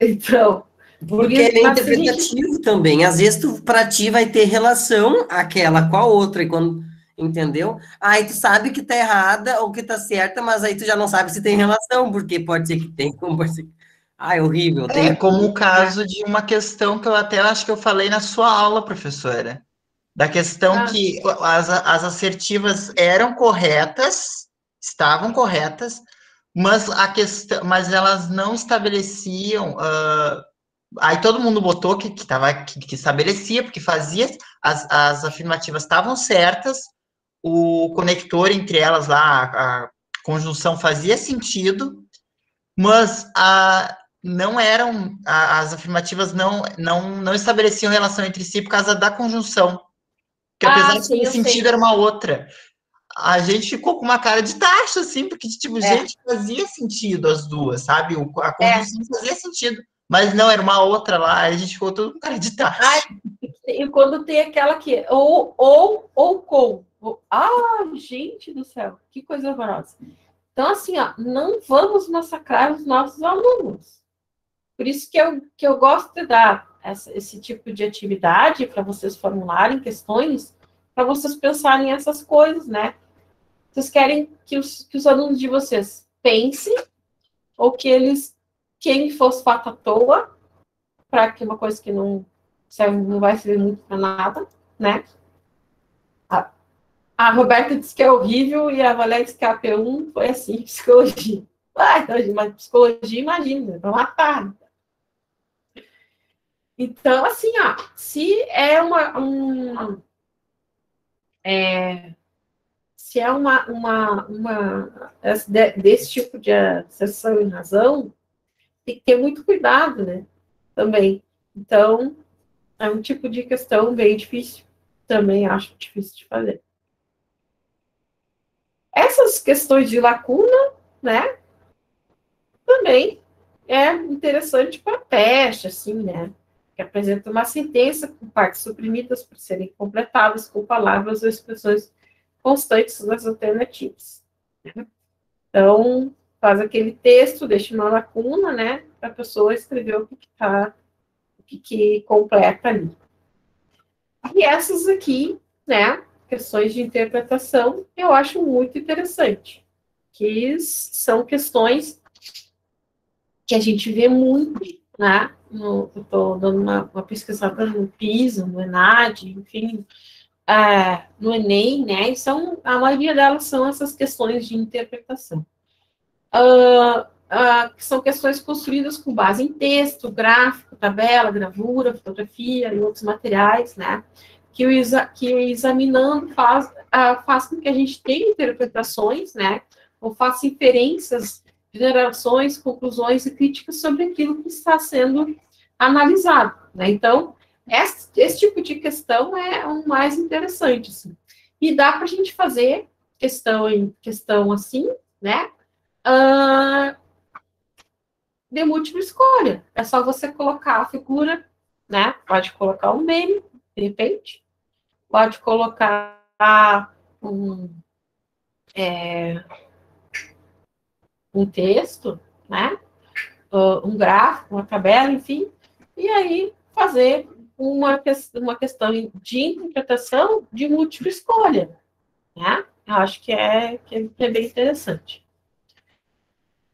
Então...
Porque é bem interpretativo também. Às vezes, para ti vai ter relação aquela com a outra, e quando, entendeu? Aí tu sabe que tá errada ou que tá certa, mas aí tu já não sabe se tem relação, porque pode ser que tem, como pode ser. É horrível.
Como o caso de uma questão que eu até acho que eu falei na sua aula, professora. Da questão que as assertivas eram corretas, estavam corretas, mas elas não estabeleciam... Aí todo mundo botou que estabelecia, porque fazia, as afirmativas estavam certas, o conector entre elas lá, a conjunção fazia sentido, mas não eram, as afirmativas não estabeleciam relação entre si por causa da conjunção, que apesar de ter sentido, era uma outra. A gente ficou com uma cara de taxa, assim, porque, tipo, gente, fazia sentido as duas, sabe? A conjunção fazia sentido, mas não, era uma outra lá, a gente ficou todo com cara de taxa.
E quando tem aquela que ou com. Gente do céu, que coisa horrorosa. Então, assim, ó, não vamos massacrar os nossos alunos. Por isso que eu gosto de dar esse tipo de atividade para vocês formularem questões, para vocês pensarem essas coisas, né? Vocês querem que os alunos de vocês pensem, ou que eles quem fosfato à toa, para que uma coisa que não vai servir muito para nada, né? A Roberta disse que é horrível e a Valéria disse que a P1 foi assim, psicologia. Mas psicologia, imagina, vão matar. Então, assim, ó, se é desse tipo de asserção em razão, tem que ter muito cuidado, né? Também. Então, é um tipo de questão bem difícil. Também acho difícil de fazer. Essas questões de lacuna, né? Também é interessante para teste, assim, né? Que apresenta uma sentença com partes suprimidas para serem completadas com palavras ou expressões constantes das alternativas. Então, faz aquele texto, deixa uma lacuna, né? Para a pessoa escrever o que completa ali. E essas aqui, né? Questões de interpretação, eu acho muito interessante. Que são questões que a gente vê muito, né? Eu estou dando uma pesquisada no PISA, no ENAD, enfim, no Enem, né? E a maioria delas são essas questões de interpretação. Que são questões construídas com base em texto, gráfico, tabela, gravura, fotografia e outros materiais, né? Que examinando faz com que a gente tenha interpretações, né? Ou faça inferências, gerações, conclusões e críticas sobre aquilo que está sendo analisado, né? Então, esse tipo de questão é o mais interessante, assim. E dá para a gente fazer questão assim, né? De múltipla escolha. É só você colocar a figura, né? Pode colocar um meme, de repente. Pode colocar um texto, né? Um gráfico, uma tabela, enfim. E aí fazer uma questão de interpretação de múltipla escolha, né? Eu acho que é bem interessante.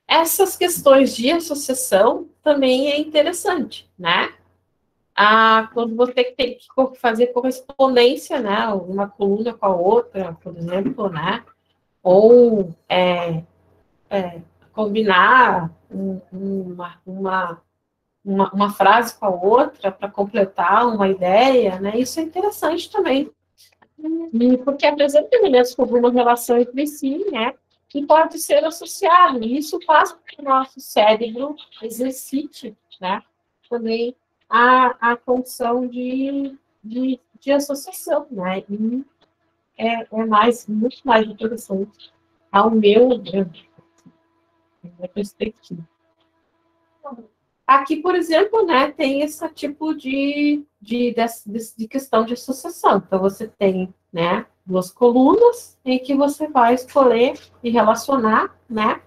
Essas questões de associação também é interessante, né? Quando você tem que fazer correspondência, né? Uma coluna com a outra, por exemplo, né? Ou combinar uma frase com a outra para completar uma ideia, né? Isso é interessante também. Porque apresenta elementos com alguma relação entre si, né? Que pode ser associado. E isso faz com que o nosso cérebro exercite, né? Também a função de associação, né? E é muito mais interessante ao meu ver, minha perspectiva. Aqui, por exemplo, né, tem esse tipo de questão de associação. Então, você tem, né, duas colunas em que você vai escolher e relacionar, né,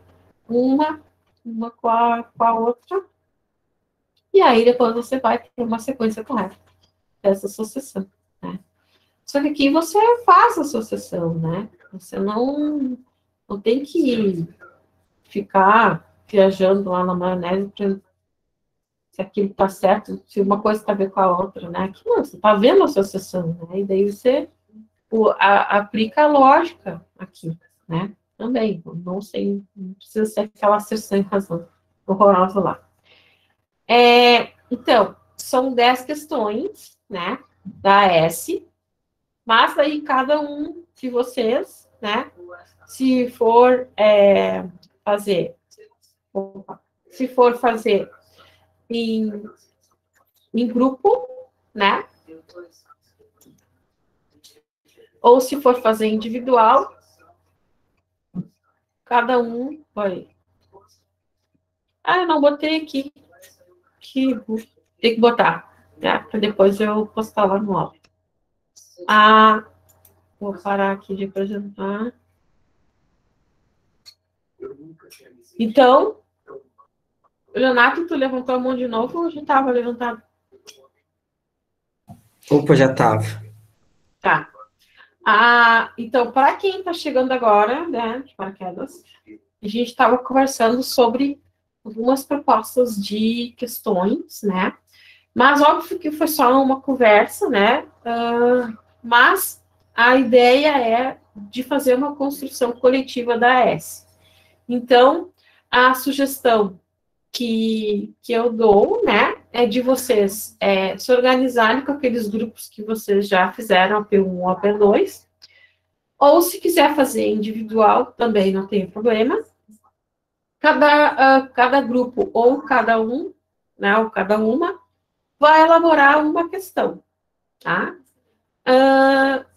uma com a outra. E aí, depois você vai ter uma sequência correta dessa associação, né. Só que aqui você faz a associação, né? Você não tem que ficar viajando lá na maionese se aquilo está certo, se uma coisa está a ver com a outra, né? Aqui não, você está vendo a associação, né? E daí você aplica a lógica aqui, né? Também, não precisa ser aquela asserção em razão horrorosa lá. Então, são 10 questões, né? Da S, Mas aí cada um de vocês, né, se for fazer, se for fazer em grupo, né, ou se for fazer individual, cada um vai. Ah, eu não botei aqui. Tem que botar, né? Para depois eu postar lá no áudio. Vou parar aqui de apresentar. Então, Leonardo, tu levantou a mão de novo ou já estava levantado?
Opa, já estava.
Tá. Então, para quem está chegando agora, né, de paraquedas, a gente estava conversando sobre algumas propostas de questões, né? Mas óbvio que foi só uma conversa, né? Mas a ideia é de fazer uma construção coletiva da AS. Então, a sugestão que eu dou, né, é de vocês se organizarem com aqueles grupos que vocês já fizeram, AP1 ou AP2, ou se quiser fazer individual, também não tem problema. Cada grupo ou cada um, né, ou cada uma, vai elaborar uma questão, tá?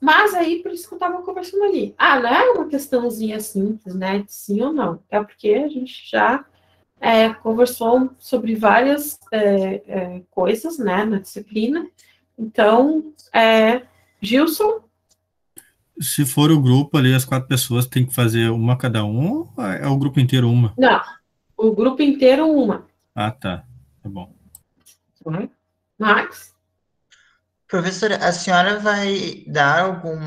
Mas aí, por isso que eu estava conversando ali. Não é uma questãozinha simples, né, de sim ou não. É porque a gente já conversou sobre várias coisas, né, na disciplina. Então, Gilson?
Se for o grupo ali, as 4 pessoas têm que fazer uma cada um, ou é o grupo inteiro uma?
Não, o grupo inteiro uma.
Ah, tá. Tá bom.
Max?
Professora, a senhora vai dar algum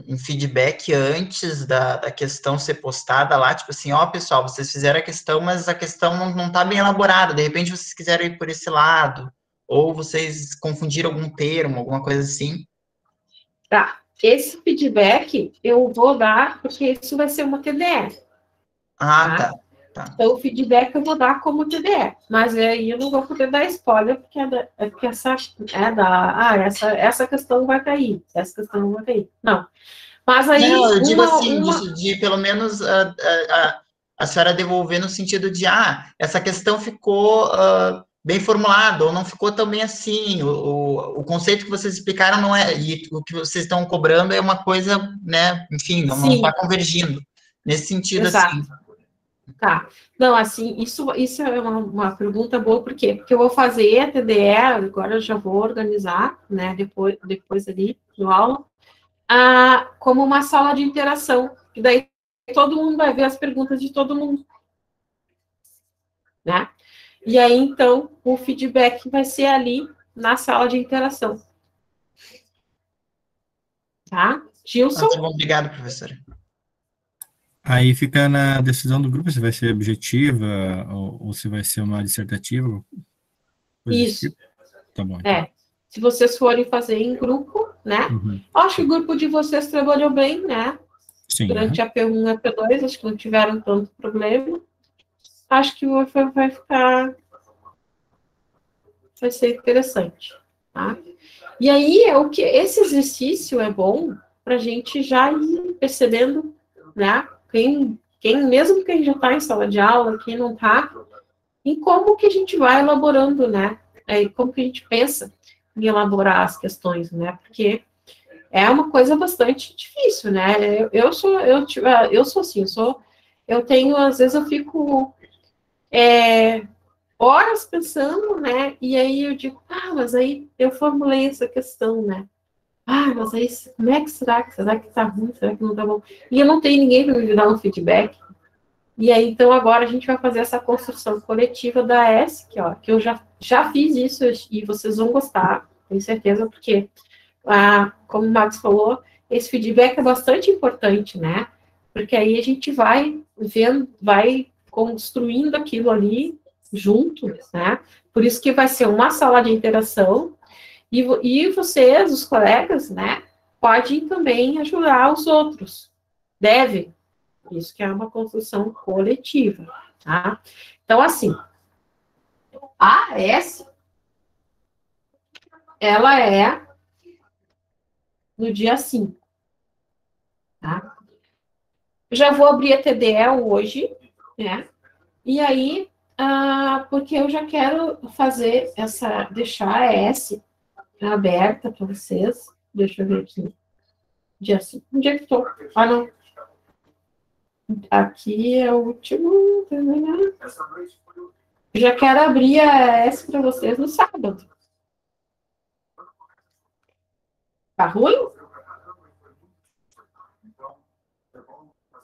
um feedback antes da questão ser postada lá? Tipo assim, ó, pessoal, vocês fizeram a questão, mas a questão não está bem elaborada. De repente, vocês quiseram ir por esse lado. Ou vocês confundiram algum termo, alguma coisa assim.
Tá. Esse feedback eu vou dar, porque isso vai ser uma TDE.
Tá.
Então, o feedback eu vou dar como TDE, mas aí eu não vou poder dar spoiler, porque essa questão vai cair, essa questão não vai cair. Não. Mas aí.
Não, eu digo assim, de pelo menos a senhora devolver no sentido de, essa questão ficou bem formulada, ou não ficou tão bem assim, o conceito que vocês explicaram não é, e o que vocês estão cobrando é uma coisa, né, enfim, não está convergindo. Nesse sentido,
exato.
Assim.
Tá. Não, assim, isso é uma pergunta boa, por quê? Porque eu vou fazer a TDE, agora eu já vou organizar, né, depois ali, no aula, como uma sala de interação, que daí todo mundo vai ver as perguntas de todo mundo, né? E aí, então, o feedback vai ser ali na sala de interação. Tá? Gilson?
Obrigado, professora.
Aí fica na decisão do grupo se vai ser objetiva ou se vai ser uma dissertativa.
Isso.
Tipo. Tá bom. Então.
Se vocês forem fazer em grupo, né? Acho que o grupo de vocês trabalhou bem, né?
Sim.
Durante a P1 e a P2, acho que não tiveram tanto problema. Acho que vai ser interessante, tá? E aí, esse exercício é bom para a gente já ir percebendo, né? Mesmo quem já está em sala de aula, quem não está, em como que a gente vai elaborando, né? Como que a gente pensa em elaborar as questões, né? Porque é uma coisa bastante difícil, né? Eu sou assim, às vezes eu fico horas pensando, né? E aí eu digo, mas aí eu formulei essa questão, né? Mas aí, como é que será que tá ruim? Será que não tá bom? E eu não tenho ninguém para me dar um feedback. E aí, então, agora a gente vai fazer essa construção coletiva da ESC, que eu já fiz isso e vocês vão gostar, tenho certeza, porque, como o Max falou, esse feedback é bastante importante, né? Porque aí a gente vai vendo, vai construindo aquilo ali junto, né? Por isso que vai ser uma sala de interação e vocês, os colegas, né, podem também ajudar os outros. Devem. Isso que é uma construção coletiva, tá? Então, assim, a AS, ela é no dia 5. Tá? Já vou abrir a TDE hoje, né? E aí, porque eu já quero fazer deixar a S aberta para vocês. Deixa eu ver aqui. Dia 5. Onde é que estou? Ah, não. Aqui é o último. Já quero abrir a S para vocês no sábado. Tá ruim?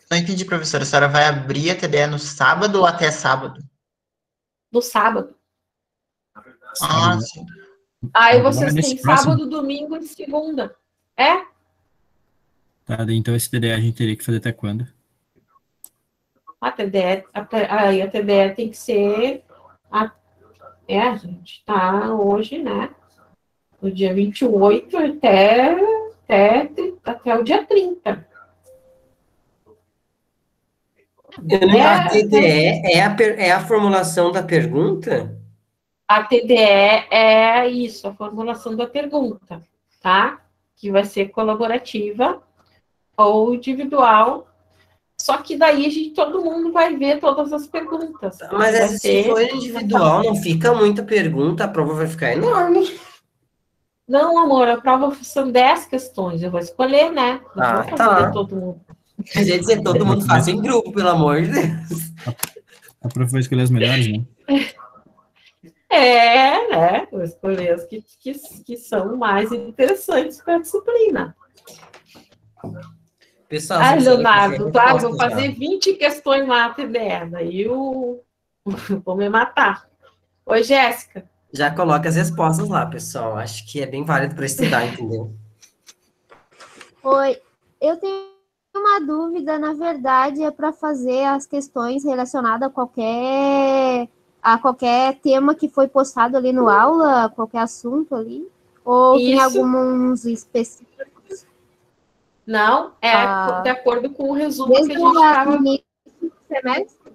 Não entendi, professora. A senhora vai abrir a TDE no sábado ou até sábado?
No sábado.
Ah, sim.
Aí vocês
nesse
têm
próximo?
sábado, domingo e segunda. É?
Tá, então esse TDE a gente teria que fazer até quando?
A TDE, aí a TDE tem que ser. A gente tá hoje, né? No dia 28 até o dia 30.
A TDE é a formulação da pergunta?
A TDE é isso, a formulação da pergunta, tá? Que vai ser colaborativa ou individual. Só que daí todo mundo vai ver todas as perguntas.
Mas se for individual, não fica muita pergunta, a prova vai ficar enorme.
Não, amor, a prova são 10 questões. Eu vou escolher, né? Não vou fazer todo mundo.
Quer dizer, todo mundo faz em grupo, pelo amor de Deus.
A prof vai escolher as melhores, né?
Né? Vou escolher as que são mais interessantes para a disciplina.
Pessoal,
Leonardo, claro, vou fazer 20 questões lá na TDE, daí eu vou me matar. Oi, Jéssica.
Já coloca as respostas lá, pessoal. Acho que é bem válido para estudar, entendeu?
Oi, eu tenho uma dúvida, na verdade, é para fazer as questões relacionadas a qualquer tema que foi postado ali no aula, qualquer assunto ali, ou tem alguns específicos?
Não, de acordo com o resumo que a gente estava...
semestre?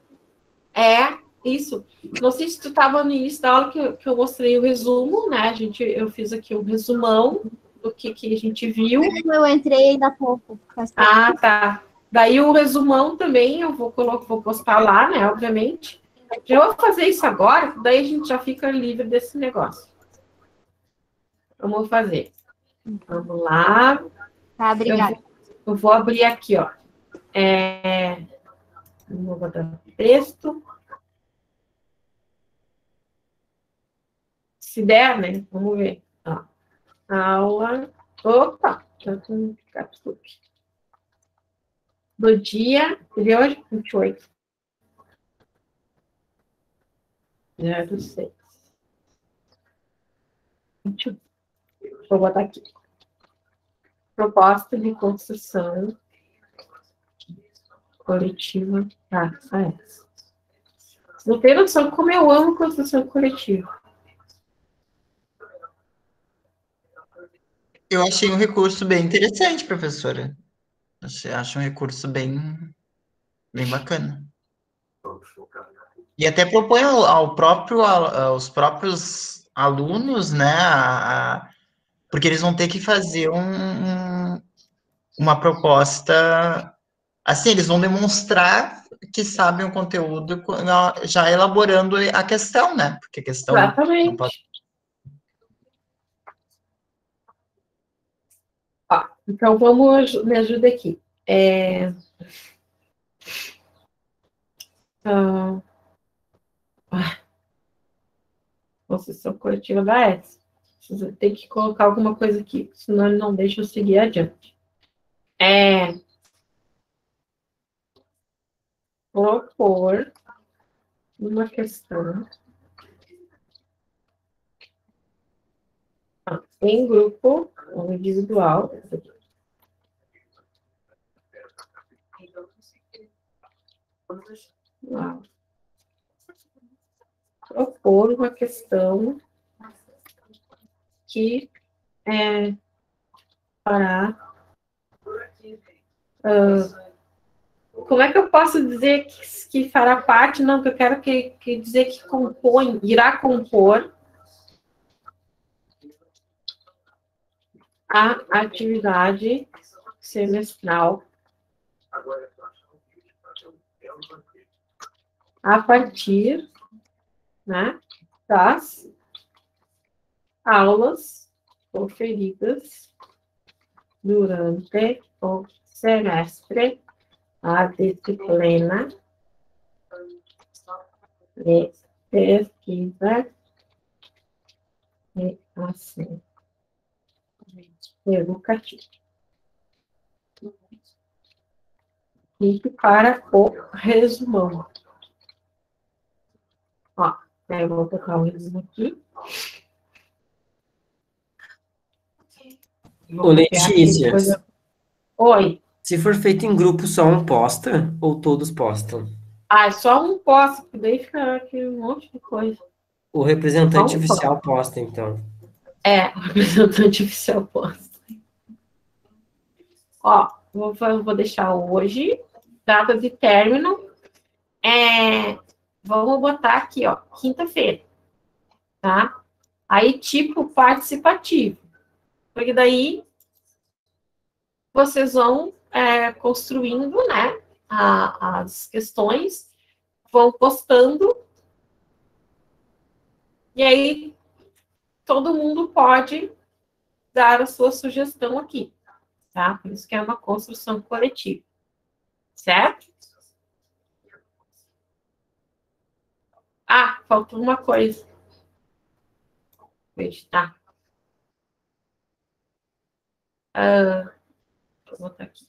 Isso. Não sei se tu estava no início da aula que eu mostrei o resumo, né? Eu fiz aqui um resumão do que a gente viu.
Eu entrei ainda há pouco.
Tá. Daí o resumão também eu vou postar lá, né? Obviamente. Já vou fazer isso agora, daí a gente já fica livre desse negócio. Vamos fazer. Vamos lá.
Tá, obrigada.
Eu vou abrir aqui, ó. Vou botar texto. Se der, né? Vamos ver. Ó. Aula. Opa! Já tem capítulo. Do dia de hoje, 28. 06. 21. Vou botar aqui. Proposta de construção coletiva. Essa. Não tem noção como eu amo construção coletiva.
Eu achei um recurso bem interessante, professora. Acho um recurso bem bacana. E até propõe aos próprios alunos, né, porque eles vão ter que fazer uma proposta, assim, eles vão demonstrar que sabem o conteúdo já elaborando a questão, né, porque a questão...
Exatamente.
Não pode...
Então, me ajuda aqui. Construção coletiva da S. Tem que colocar alguma coisa aqui, senão ele não deixa eu seguir adiante. Propor uma questão em grupo ou individual. Propor uma questão que como é que eu posso dizer que fará parte? Não, que eu quero dizer que compõe, irá compor a atividade semestral a partir, né, das aulas conferidas durante o semestre, a disciplina de pesquisa e ação educativa. Clique para o resumão. Ó, eu vou botar o resumo aqui.
Ô, Letícia,
Oi.
se for feito em grupo, só um posta ou todos postam?
Ah, só um posta, que daí fica aqui um monte de coisa.
O representante oficial posta, então.
É, o representante oficial posta. Ó, vou deixar hoje, data de término. Vamos botar aqui, ó, quinta-feira, tá? Aí, tipo participativo. Porque daí vocês vão construindo, né, as questões, vão postando, e aí todo mundo pode dar a sua sugestão aqui, tá? Por isso que é uma construção coletiva, certo? Ah, faltou uma coisa. Vou editar. Vou botar aqui.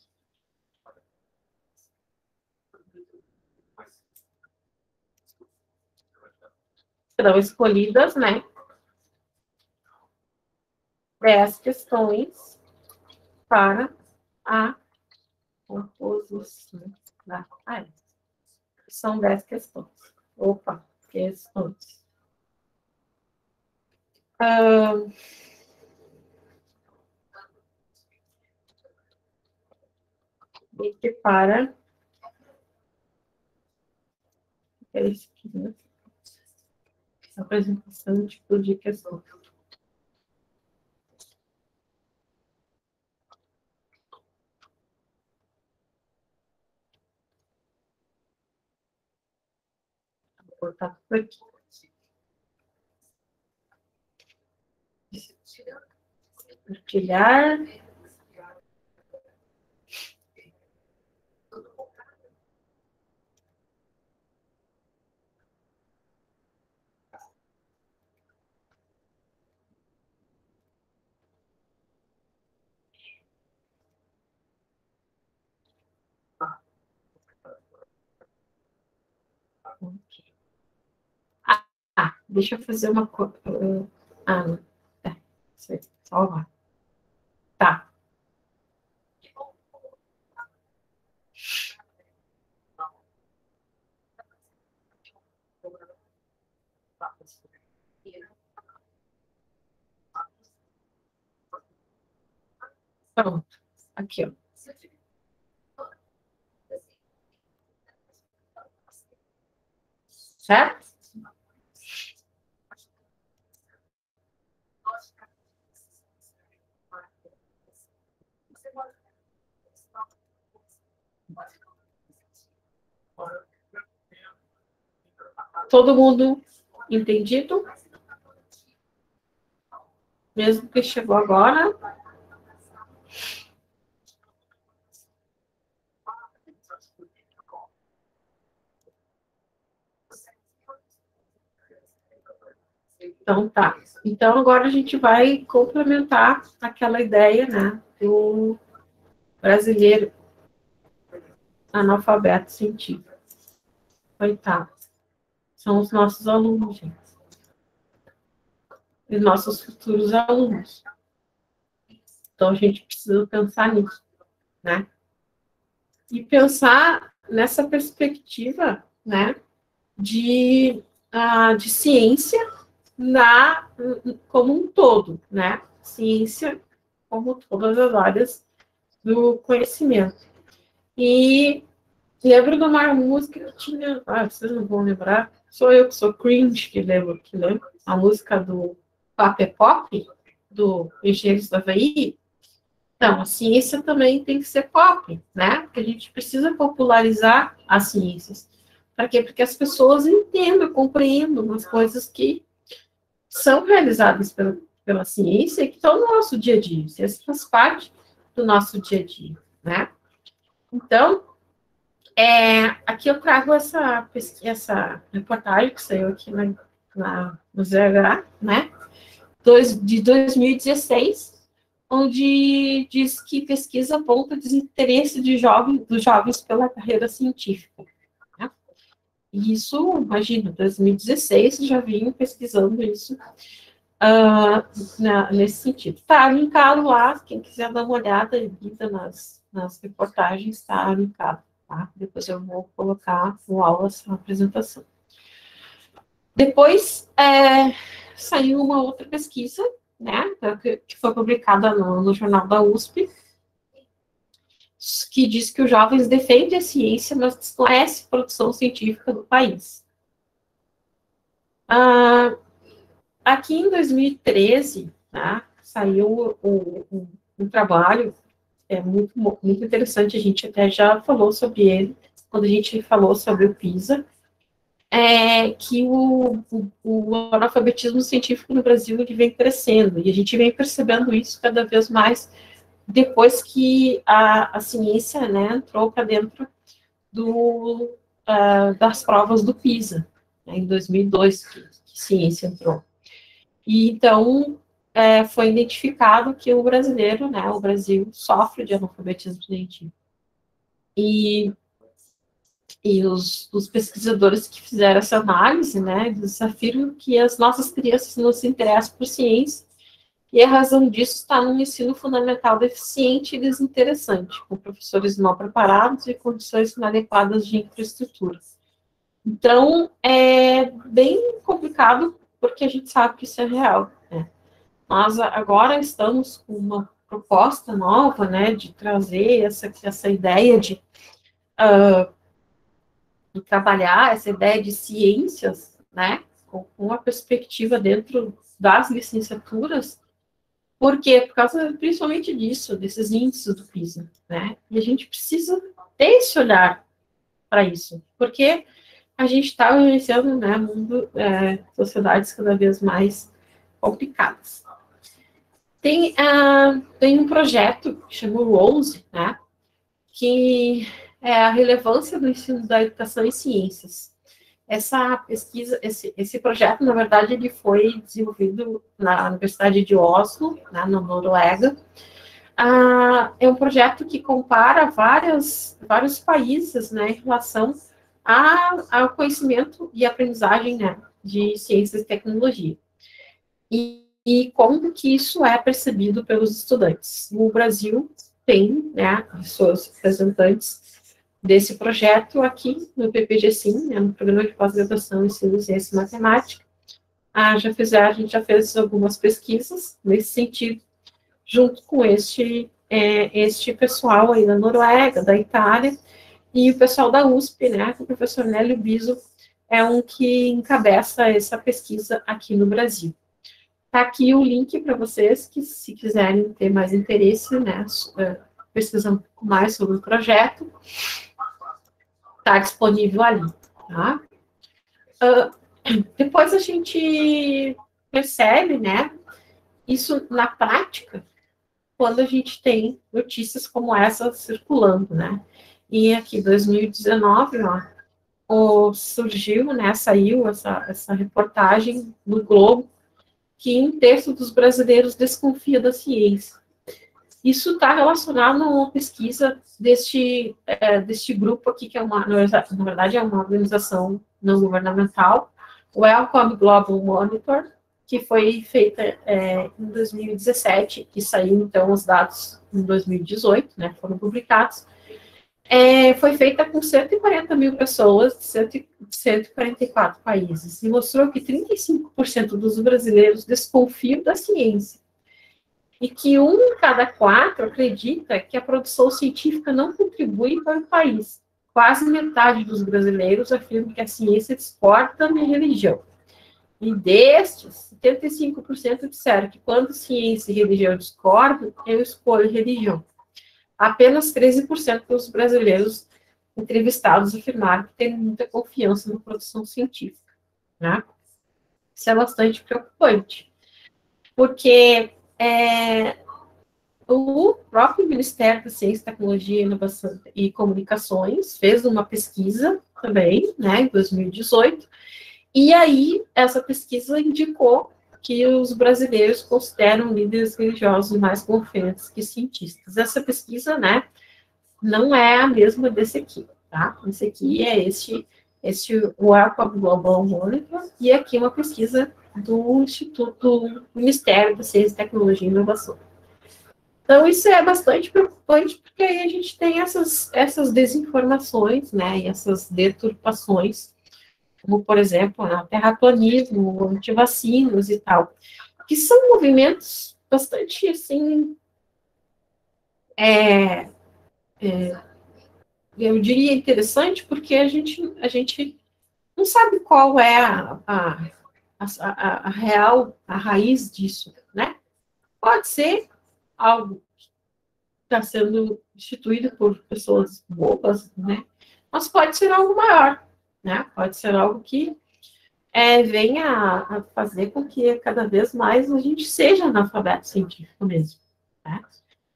Serão escolhidas, né, 10 questões para a composição da área. São 10 questões. Opa, questões. E para apresentação tipo de questão. Vou botar por aqui. Compartilhar. Deixa eu fazer uma coisa. Não. Salvar. Tá. Pronto. Aqui, ó. Certo? Todo mundo entendido? Mesmo que chegou agora. Então, tá. Então, agora a gente vai complementar aquela ideia, né, do brasileiro analfabeto científico. Coitado. São os nossos alunos, gente. Os nossos futuros alunos. Então, a gente precisa pensar nisso, né? E pensar nessa perspectiva, né, de ciência como um todo, né? Ciência como todas as áreas do conhecimento. E lembro de uma música que tinha... vocês não vão lembrar. Sou eu que sou cringe que lembro. A música do Papé Pop, do Engenheiros do Havaí, Então, a ciência também tem que ser pop, né? Porque a gente precisa popularizar as ciências. Para quê? Porque as pessoas entendam, compreendam as coisas que são realizadas pela ciência e que estão no nosso dia a dia. Isso faz parte do nosso dia a dia, né? Então, aqui eu trago essa reportagem que saiu aqui no ZH, né? De 2016, onde diz que pesquisa aponta desinteresse dos jovens pela carreira científica. Né? E isso, imagina, 2016 já vinha pesquisando isso nesse sentido. Está linkado lá, quem quiser dar uma olhada nas reportagens, está linkado. Tá? Depois eu vou colocar no aula essa apresentação. Depois, saiu uma outra pesquisa, né, que foi publicada no jornal da USP, que diz que os jovens defendem a ciência, mas desconhecem a produção científica do país. Aqui em 2013, né, saiu um trabalho muito, muito interessante, a gente até já falou sobre ele, quando a gente falou sobre o PISA, que o analfabetismo científico no Brasil ele vem crescendo, e a gente vem percebendo isso cada vez mais depois que a ciência, né, entrou para dentro das provas do PISA, né, em 2002 que ciência entrou. E então foi identificado que o brasileiro, né, o Brasil sofre de analfabetismo científico. E os pesquisadores que fizeram essa análise, né, eles afirmam que as nossas crianças não se interessam por ciência, e a razão disso está num ensino fundamental deficiente e desinteressante, com professores mal preparados e condições inadequadas de infraestrutura. Então, é bem complicado, porque a gente sabe que isso é real, né? Nós agora estamos com uma proposta nova, né, de trazer essa ideia de trabalhar essa ideia de ciências, né, com uma perspectiva dentro das licenciaturas. Por quê? Por causa principalmente disso, desses índices do PISA, né, e a gente precisa ter esse olhar para isso, porque a gente está vivenciando, né, sociedades cada vez mais complicadas. Tem um projeto que chama Rose, né, que é a relevância do ensino da educação em ciências. Essa pesquisa, esse projeto, na verdade, ele foi desenvolvido na Universidade de Oslo, né, na Noruega. É um projeto que compara vários países, né, em relação ao conhecimento e aprendizagem, né, de ciências e tecnologia. E como que isso é percebido pelos estudantes. O Brasil tem, né, seus representantes desse projeto aqui no PPG-Sim, né, no Programa de Pós-Graduação em Ensino, Ciência e Matemática. A gente já fez algumas pesquisas nesse sentido, junto com este pessoal aí da Noruega, da Itália, e o pessoal da USP, né, o professor Nélio Biso, é um que encabeça essa pesquisa aqui no Brasil. Está aqui o link para vocês que, se quiserem ter mais interesse, né, pesquisar um pouco mais sobre o projeto, está disponível ali, tá? Depois a gente percebe, né, isso na prática, quando a gente tem notícias como essa circulando, né? E aqui, 2019, surgiu, né, saiu essa reportagem no Globo, que 1/3 dos brasileiros desconfia da ciência. Isso está relacionado a uma pesquisa deste grupo aqui, que na verdade é uma organização não governamental, o Wellcome Global Monitor, que foi feita em 2017, e saiu, então, os dados em 2018, né, foram publicados. Foi feita com 140 mil pessoas de 144 países, e mostrou que 35% dos brasileiros desconfiam da ciência, e que 1 em cada 4 acredita que a produção científica não contribui para o país. Quase metade dos brasileiros afirma que a ciência discorda da religião. E destes, 75% disseram que quando ciência e religião discordam, eu escolho religião. Apenas 13% dos brasileiros entrevistados afirmaram que têm muita confiança na produção científica, né? Isso é bastante preocupante, porque o próprio Ministério da Ciência, Tecnologia, Inovação e Comunicações fez uma pesquisa também, né, em 2018, e aí essa pesquisa indicou que os brasileiros consideram líderes religiosos mais confiantes que cientistas. Essa pesquisa, né, não é a mesma desse aqui, tá? Esse aqui é este Wellcome Global Monitor, e aqui uma pesquisa do Instituto Ministério da Ciência, Tecnologia e Inovação. Então, isso é bastante preocupante, porque aí a gente tem essas desinformações, né, e essas deturpações, como, por exemplo, o terraplanismo, antivacinas e tal, que são movimentos bastante, assim, eu diria interessante, porque a gente não sabe qual é a real, a raiz disso, né? Pode ser algo que está sendo instituído por pessoas bobas, né? Mas pode ser algo maior, né? Pode ser algo que venha a fazer com que cada vez mais a gente seja analfabeto científico mesmo, né?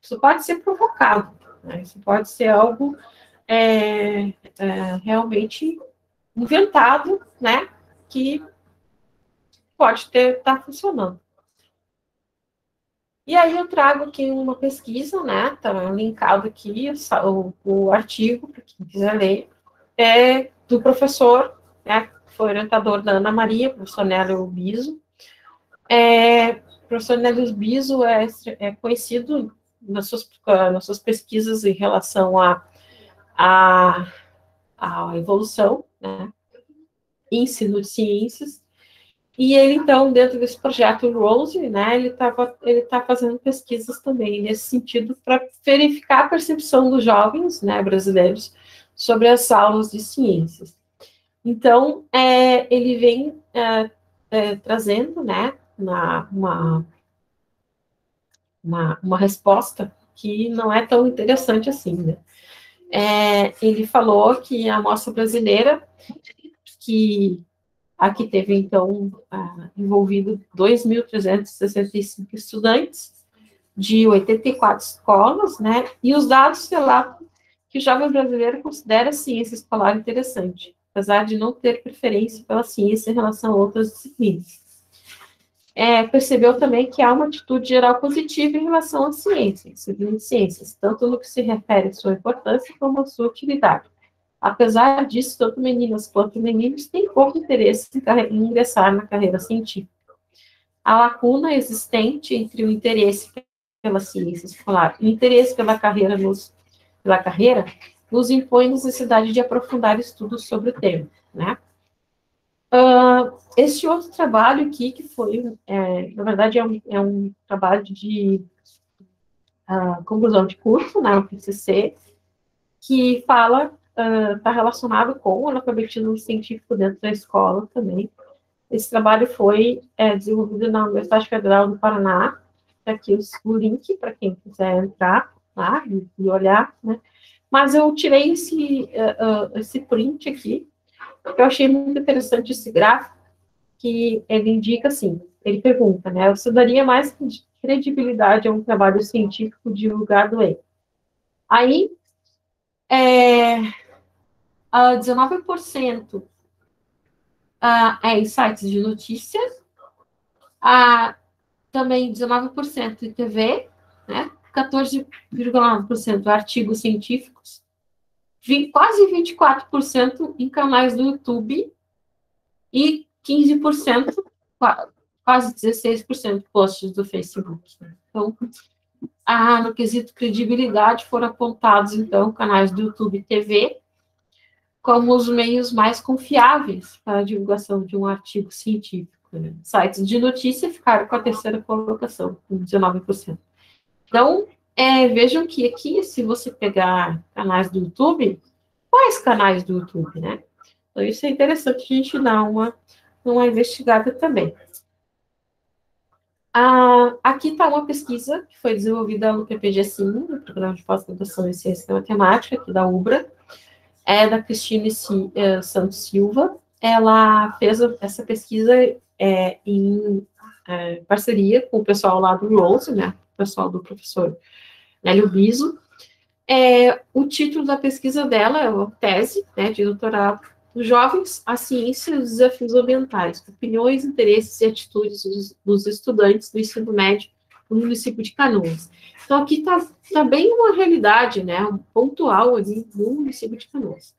Isso pode ser provocado, né? Isso pode ser algo realmente inventado, né? Que pode estar funcionando. E aí eu trago aqui uma pesquisa, né, tá linkado aqui o artigo, para quem quiser ler, do professor, né, que foi orientador da Ana Maria, professor Nélio Biso. O professor Nélio Biso é conhecido nas suas pesquisas em relação à evolução, né, ensino de ciências. E ele, então, dentro desse projeto Rose, né, ele tá fazendo pesquisas também nesse sentido para verificar a percepção dos jovens, né, brasileiros sobre as aulas de ciências. Então, ele vem trazendo, né, uma resposta que não é tão interessante assim, né. Ele falou que a amostra brasileira, que aqui teve, então, envolvido 2.365 estudantes de 84 escolas, né? E os dados relatam que o jovem brasileiro considera a ciência escolar interessante, apesar de não ter preferência pela ciência em relação a outras disciplinas. Percebeu também que há uma atitude geral positiva em relação às ciências, tanto no que se refere à sua importância como à sua utilidade. Apesar disso, tanto meninas quanto meninos têm pouco interesse em ingressar na carreira científica. A lacuna existente entre o interesse pela ciência escolar e o interesse pela carreira nos impõe a necessidade de aprofundar estudos sobre o tema, né? Este outro trabalho aqui, que foi, na verdade, é um trabalho de conclusão de curso, né, o PCC, que fala está relacionado com o analfabetismo científico dentro da escola também. Esse trabalho foi desenvolvido na Universidade Federal do Paraná. Tá aqui o link para quem quiser entrar lá e olhar, né? Mas eu tirei esse print aqui, porque eu achei muito interessante esse gráfico, que ele indica assim, ele pergunta, né, você daria mais credibilidade a um trabalho científico divulgado em? Aí, 19% em sites de notícias, também 19% em TV, né, 14,9% artigos científicos, quase 24% em canais do YouTube e 15%, quase 16% posts do Facebook. Então, no quesito credibilidade, foram apontados, então, canais do YouTube e TV como os meios mais confiáveis para a divulgação de um artigo científico. Né? Sites de notícia ficaram com a terceira colocação, com 19%. Então, vejam que aqui, se você pegar canais do YouTube, quais canais do YouTube, né? Então, isso é interessante a gente dar uma uma investigada também. Aqui está uma pesquisa que foi desenvolvida no PPG-Sim, no Programa de Pós-Graduação em Ciência e Matemática, aqui da UBRA, é da Cristine Santos Silva. Ela fez essa pesquisa em parceria com o pessoal lá do Rose, né, o pessoal do professor Hélio Biso. O título da pesquisa dela é uma tese, né, de doutorado, Os Jovens, a Ciência e os Desafios Ambientais, Opiniões, Interesses e Atitudes dos Estudantes do Ensino Médio no município de Canoas. Então, aqui está bem uma realidade, né, um pontual ali no município de Canoas.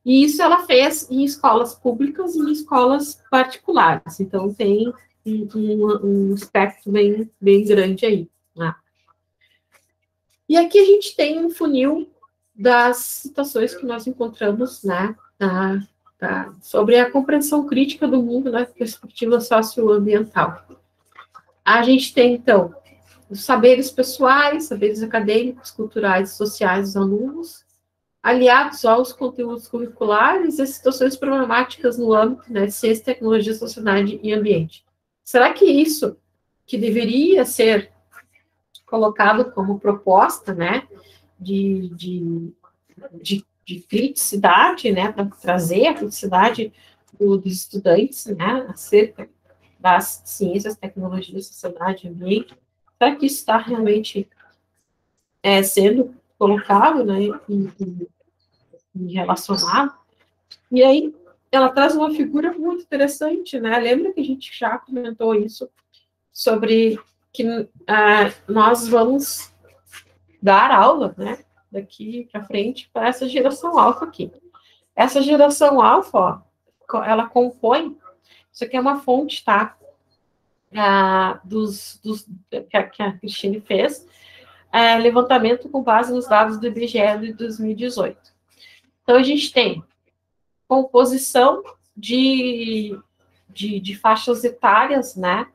E isso ela fez em escolas públicas e em escolas particulares. Então, tem um espectro bem grande aí, né? E aqui a gente tem um funil das citações que nós encontramos, né, sobre a compreensão crítica do mundo na perspectiva socioambiental. A gente tem, então, os saberes pessoais, saberes acadêmicos, culturais e sociais dos alunos, aliados aos conteúdos curriculares e as situações problemáticas no âmbito, né, de ciência, tecnologia, sociedade e ambiente. Será que isso, que deveria ser colocado como proposta, né, de criticidade, né, para trazer a criticidade dos estudantes, né, acerca das ciências, tecnologia, sociedade e ambiente, será que isso está realmente sendo colocado, né, e relacionado? E aí, ela traz uma figura muito interessante, né, lembra que a gente já comentou isso, sobre que nós vamos dar aula, né, daqui para frente, para essa geração alfa aqui. Essa geração alfa, ó, ela compõe, isso aqui é uma fonte, tá, que a Cristine fez, levantamento com base nos dados do IBGE de 2018. Então, a gente tem composição de faixas etárias, né,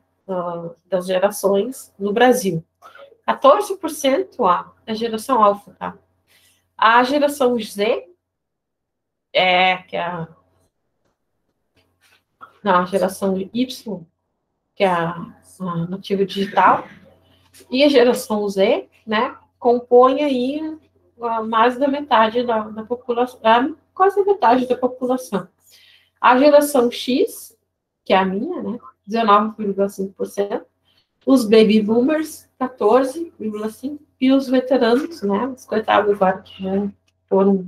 das gerações no Brasil. 14% é a geração alfa, tá? A geração Z, que é a geração Y, que é a nativa digital, e a geração Z, né, compõe aí mais da metade da população, quase a metade da população. A geração X, que é a minha, né, 19,5%, os baby boomers, 14,5%, e os veteranos, né, os coitados agora que já foram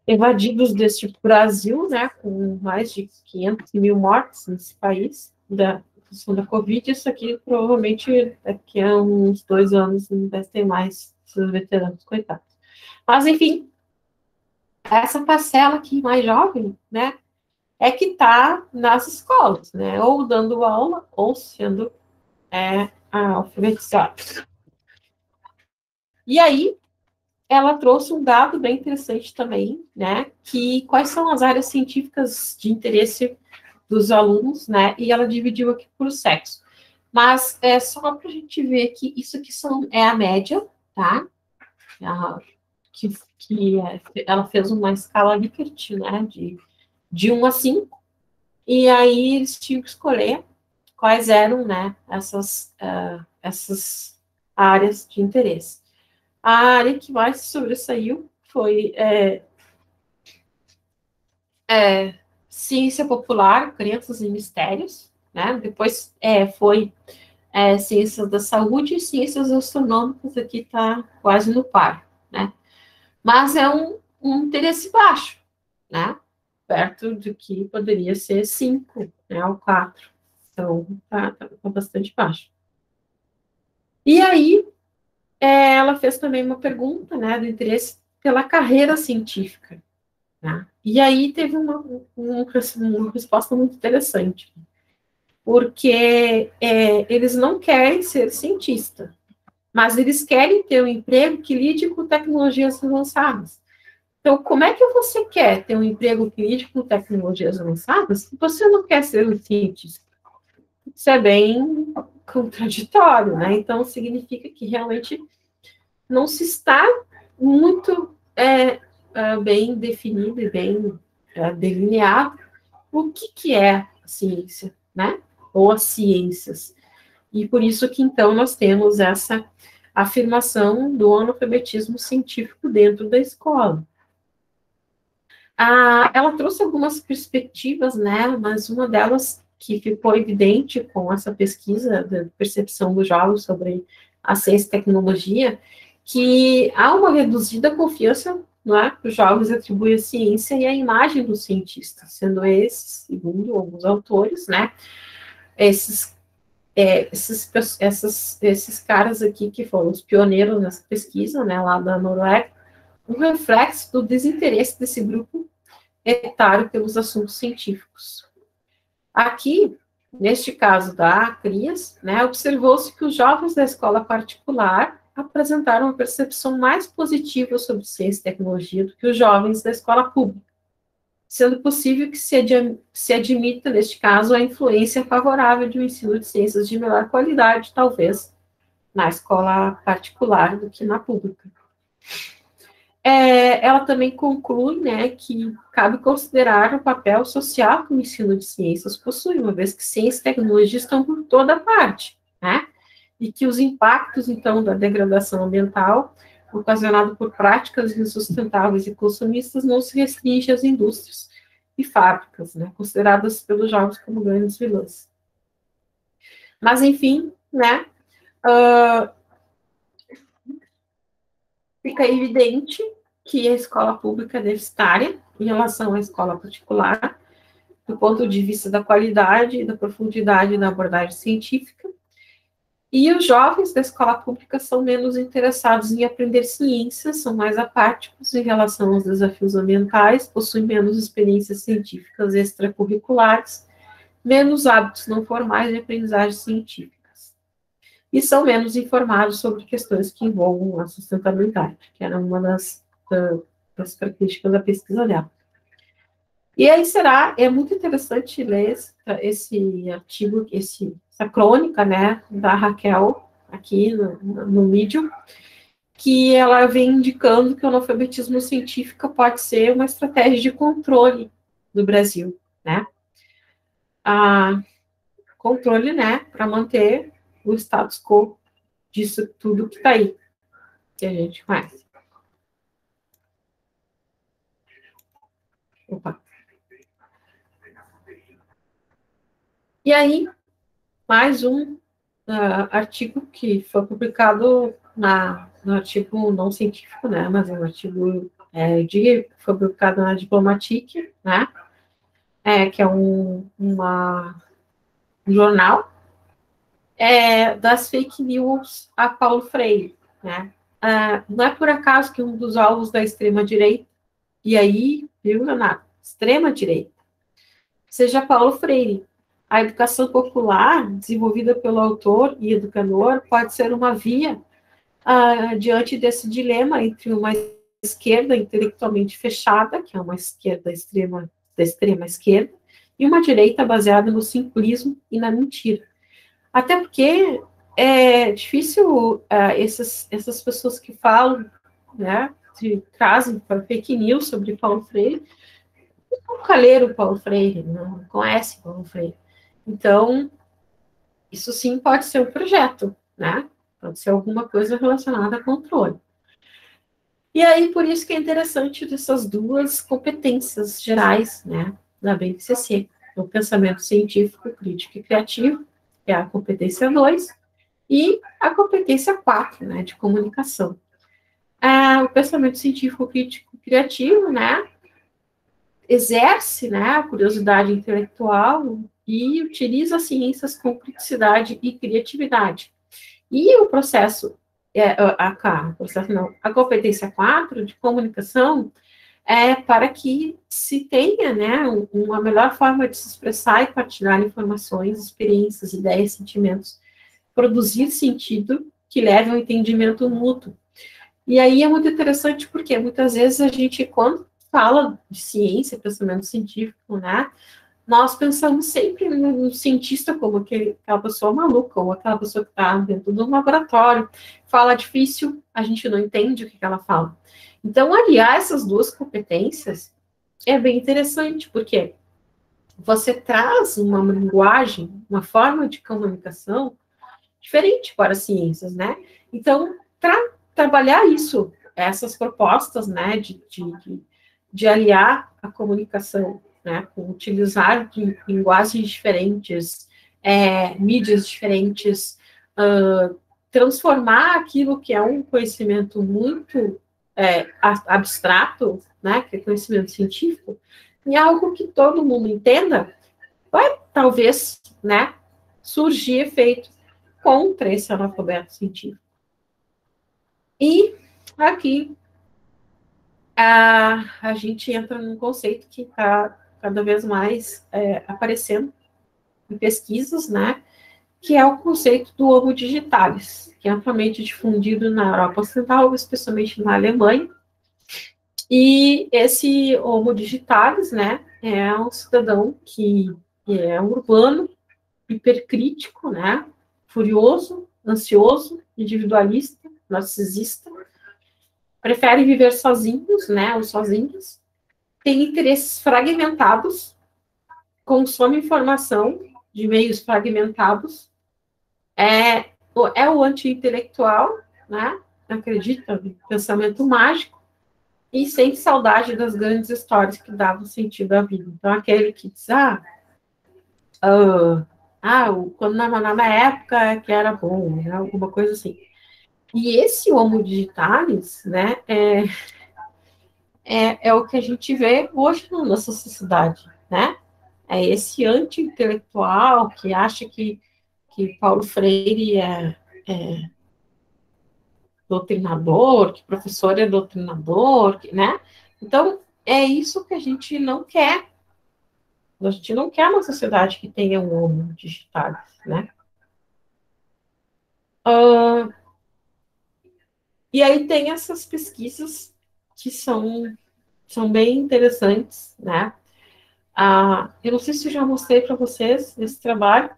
evadidos deste Brasil, né, com mais de 500 mil mortes nesse país, da Covid, isso aqui provavelmente daqui a uns 2 anos não vai ter mais esses veteranos, coitados. Mas, enfim, essa parcela aqui mais jovem, né, é que está nas escolas, né, ou dando aula, ou sendo alfabetizados. E aí, ela trouxe um dado bem interessante também, né, que quais são as áreas científicas de interesse dos alunos, né, e ela dividiu aqui por sexo. Mas é só para a gente ver que isso aqui é a média, tá? Ela fez uma escala Likert, né, de 1 a 5, e aí eles tinham que escolher quais eram, né, essas áreas de interesse. A área que mais sobressaiu foi ciência popular, crenças e mistérios, né? Depois foi ciências da saúde e ciências astronômicas, aqui está quase no par, né? Mas é um interesse baixo, né? Perto do que poderia ser 5, né, ou 4. Então, tá bastante baixo. E aí, ela fez também uma pergunta, né, do interesse pela carreira científica, né? E aí teve uma resposta muito interessante, porque eles não querem ser cientista, mas eles querem ter um emprego que lide com tecnologias avançadas. Então, como é que você quer ter um emprego que lide com tecnologias avançadas se você não quer ser um cientista? Isso é bem contraditório, né? Então, significa que realmente não se está muito bem definido e bem delineado o que é a ciência, né? Ou as ciências. E por isso que, então, nós temos essa afirmação do analfabetismo científico dentro da escola. Ela trouxe algumas perspectivas, né? Mas uma delas que ficou evidente com essa pesquisa da percepção dos jovens sobre a ciência e tecnologia, que há uma reduzida confiança, não é, que os jovens atribuem à ciência e à imagem dos cientistas, sendo esses, segundo alguns autores, né, esses caras aqui que foram os pioneiros nessa pesquisa, né, lá da Noruega, um reflexo do desinteresse desse grupo etário pelos assuntos científicos. Aqui, neste caso da CRIAS, né, observou-se que os jovens da escola particular apresentaram uma percepção mais positiva sobre ciência e tecnologia do que os jovens da escola pública, sendo possível que se admita, neste caso, a influência favorável de um ensino de ciências de melhor qualidade, talvez, na escola particular do que na pública. Ela também conclui, né, que cabe considerar o papel social que o ensino de ciências possui, uma vez que ciência e tecnologia estão por toda parte, né, e que os impactos, então, da degradação ambiental, ocasionado por práticas insustentáveis e consumistas, não se restringe às indústrias e fábricas, né, consideradas pelos jovens como grandes vilãs. Mas, enfim, né, fica evidente que a escola pública é deficitária em relação à escola particular, do ponto de vista da qualidade e da profundidade da abordagem científica, e os jovens da escola pública são menos interessados em aprender ciências, são mais apáticos em relação aos desafios ambientais, possuem menos experiências científicas extracurriculares, menos hábitos não formais de aprendizagem científicas, e são menos informados sobre questões que envolvam a sustentabilidade, que era uma das características da pesquisa dela. E aí é muito interessante ler esse artigo, essa crônica, né, da Raquel, aqui no Medium, que ela vem indicando que o analfabetismo científico pode ser uma estratégia de controle do Brasil, né, controle, né, para manter o status quo disso tudo que está aí, que a gente conhece. Opa. E aí, mais um artigo que foi publicado no artigo não científico, né, mas é um artigo foi publicado na Diplomatique, né, que é um jornal, das fake news a Paulo Freire, né. Não é por acaso que um dos alvos da extrema-direita, e aí, viu, Leonardo, extrema-direita, seja Paulo Freire. A educação popular, desenvolvida pelo autor e educador, pode ser uma via diante desse dilema entre uma esquerda intelectualmente fechada, que é uma esquerda da extrema esquerda, e uma direita baseada no simplismo e na mentira. Até porque é difícil essas pessoas que falam, né, que trazem fake news sobre Paulo Freire, nunca leram Paulo Freire, não conhecem Paulo Freire. Então, isso sim pode ser um projeto, né? Pode ser alguma coisa relacionada a controle. E aí, por isso que é interessante dessas duas competências gerais, né, da BNCC, o pensamento científico, crítico e criativo, que é a competência 2, e a competência 4, né, de comunicação. O pensamento científico, crítico e criativo, né, exerce, né, a curiosidade intelectual e utiliza as ciências com criticidade e criatividade. E o processo, a competência 4 de comunicação é para que se tenha, né, uma melhor forma de se expressar e partilhar informações, experiências, ideias, sentimentos, produzir sentido que leve ao entendimento mútuo. E aí é muito interessante porque muitas vezes a gente, quando fala de ciência, pensamento científico, né, nós pensamos sempre no cientista como aquela pessoa maluca, ou aquela pessoa que está dentro de um laboratório, fala difícil, a gente não entende o que ela fala. Então, aliar essas duas competências é bem interessante, porque você traz uma linguagem, uma forma de comunicação diferente para as ciências, né? Então, trabalhar isso, essas propostas, né, de aliar a comunicação, né, com utilizar de linguagens diferentes, mídias diferentes, transformar aquilo que é um conhecimento muito abstrato, né, que é conhecimento científico, em algo que todo mundo entenda, vai talvez, né, surgir efeito contra esse analfabeto científico. E aqui a gente entra num conceito que está cada vez mais aparecendo em pesquisas, né, que é o conceito do Homo digitalis, que é amplamente difundido na Europa Ocidental, especialmente na Alemanha. E esse Homo digitalis, né, é um cidadão que é urbano, hipercrítico, né, furioso, ansioso, individualista, narcisista, prefere viver sozinhos, né, ou sozinhos, tem interesses fragmentados, consome informação de meios fragmentados, é o anti-intelectual, né, acredita no pensamento mágico, e sente saudade das grandes histórias que davam sentido à vida. Então, aquele que diz, quando na época que era bom, né, alguma coisa assim. E esse Homo digitalis, né, é o que a gente vê hoje na nossa sociedade, né? É esse anti-intelectual que acha que Paulo Freire é doutrinador, que professor é doutrinador, né? Então, é isso que a gente não quer. A gente não quer uma sociedade que tenha um Homo digitalis, né? E aí tem essas pesquisas que são bem interessantes, né? Eu não sei se eu já mostrei para vocês esse trabalho,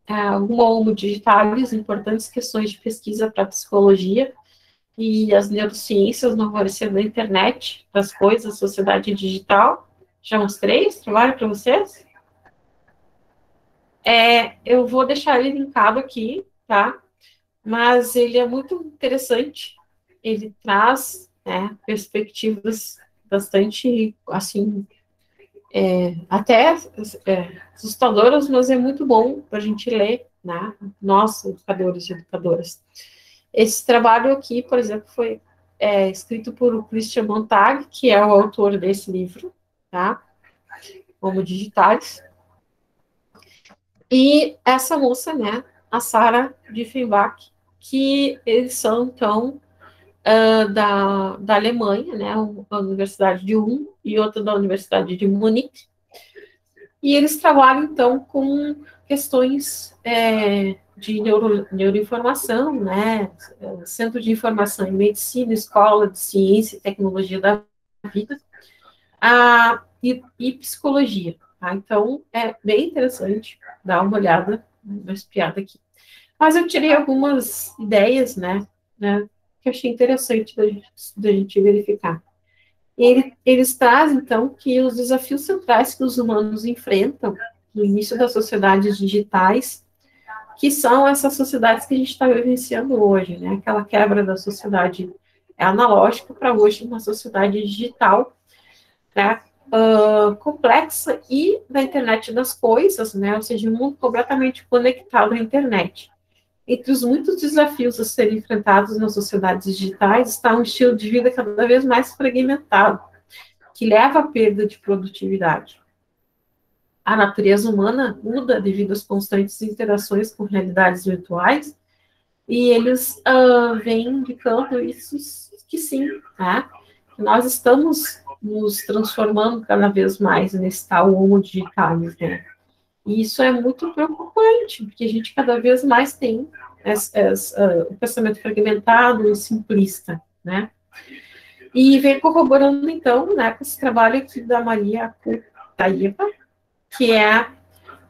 alguma Homo digitalis, importantes questões de pesquisa para a psicologia e as neurociências no alvorecer da internet, das coisas, sociedade digital. Já mostrei esse trabalho para vocês? Eu vou deixar ele linkado aqui, tá? Mas ele é muito interessante, ele traz, né, perspectivas bastante, assim, até assustadoras, mas é muito bom para a gente ler, né, nós, educadores e educadoras. Esse trabalho aqui, por exemplo, foi escrito por o Christian Montag, que é o autor desse livro, tá? Homo digitalis. E essa moça, né, a Sarah Diefenbach, que eles são, então, da Alemanha, né, a Universidade de Ulm e outra da Universidade de Munique, e eles trabalham, então, com questões de neuroinformação, né, Centro de Informação em Medicina, Escola de Ciência e Tecnologia da Vida, e Psicologia, tá? Então, é bem interessante dar uma olhada, uma espiada aqui. Mas eu tirei algumas ideias, né, que eu achei interessante da gente verificar. Eles trazem, então, que os desafios centrais que os humanos enfrentam no início das sociedades digitais, que são essas sociedades que a gente está vivenciando hoje, né, aquela quebra da sociedade analógica para hoje uma sociedade digital, né, complexa e da internet das coisas, né, ou seja, um mundo completamente conectado à internet. Entre os muitos desafios a serem enfrentados nas sociedades digitais está um estilo de vida cada vez mais fragmentado, que leva à perda de produtividade. A natureza humana muda devido às constantes interações com realidades virtuais, e eles vêm indicando isso que sim, né? Que nós estamos nos transformando cada vez mais nesse tal Homo digitalis, né? E isso é muito preocupante, porque a gente cada vez mais tem o pensamento fragmentado e simplista, né? E vem corroborando, então, né, com esse trabalho aqui da Maria Kutaeva, que é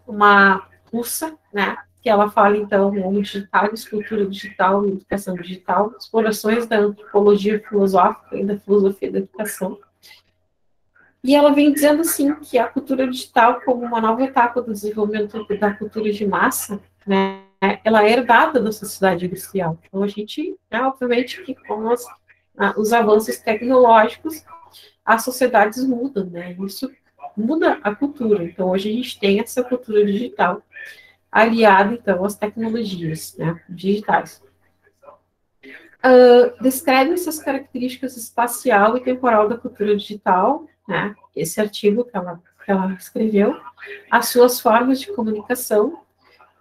uma russa, né, que ela fala, então, Homo digitalis, cultura digital e educação digital, explorações da antropologia filosófica e da filosofia da educação. E ela vem dizendo, assim, que a cultura digital, como uma nova etapa do desenvolvimento da cultura de massa, né, ela é herdada da sociedade industrial. Então, a gente, obviamente, que com os avanços tecnológicos, as sociedades mudam, né? Isso muda a cultura. Então, hoje a gente tem essa cultura digital aliada, então, às tecnologias, né, digitais. Descreve essas características espacial e temporal da cultura digital, né, esse artigo que ela escreveu, as suas formas de comunicação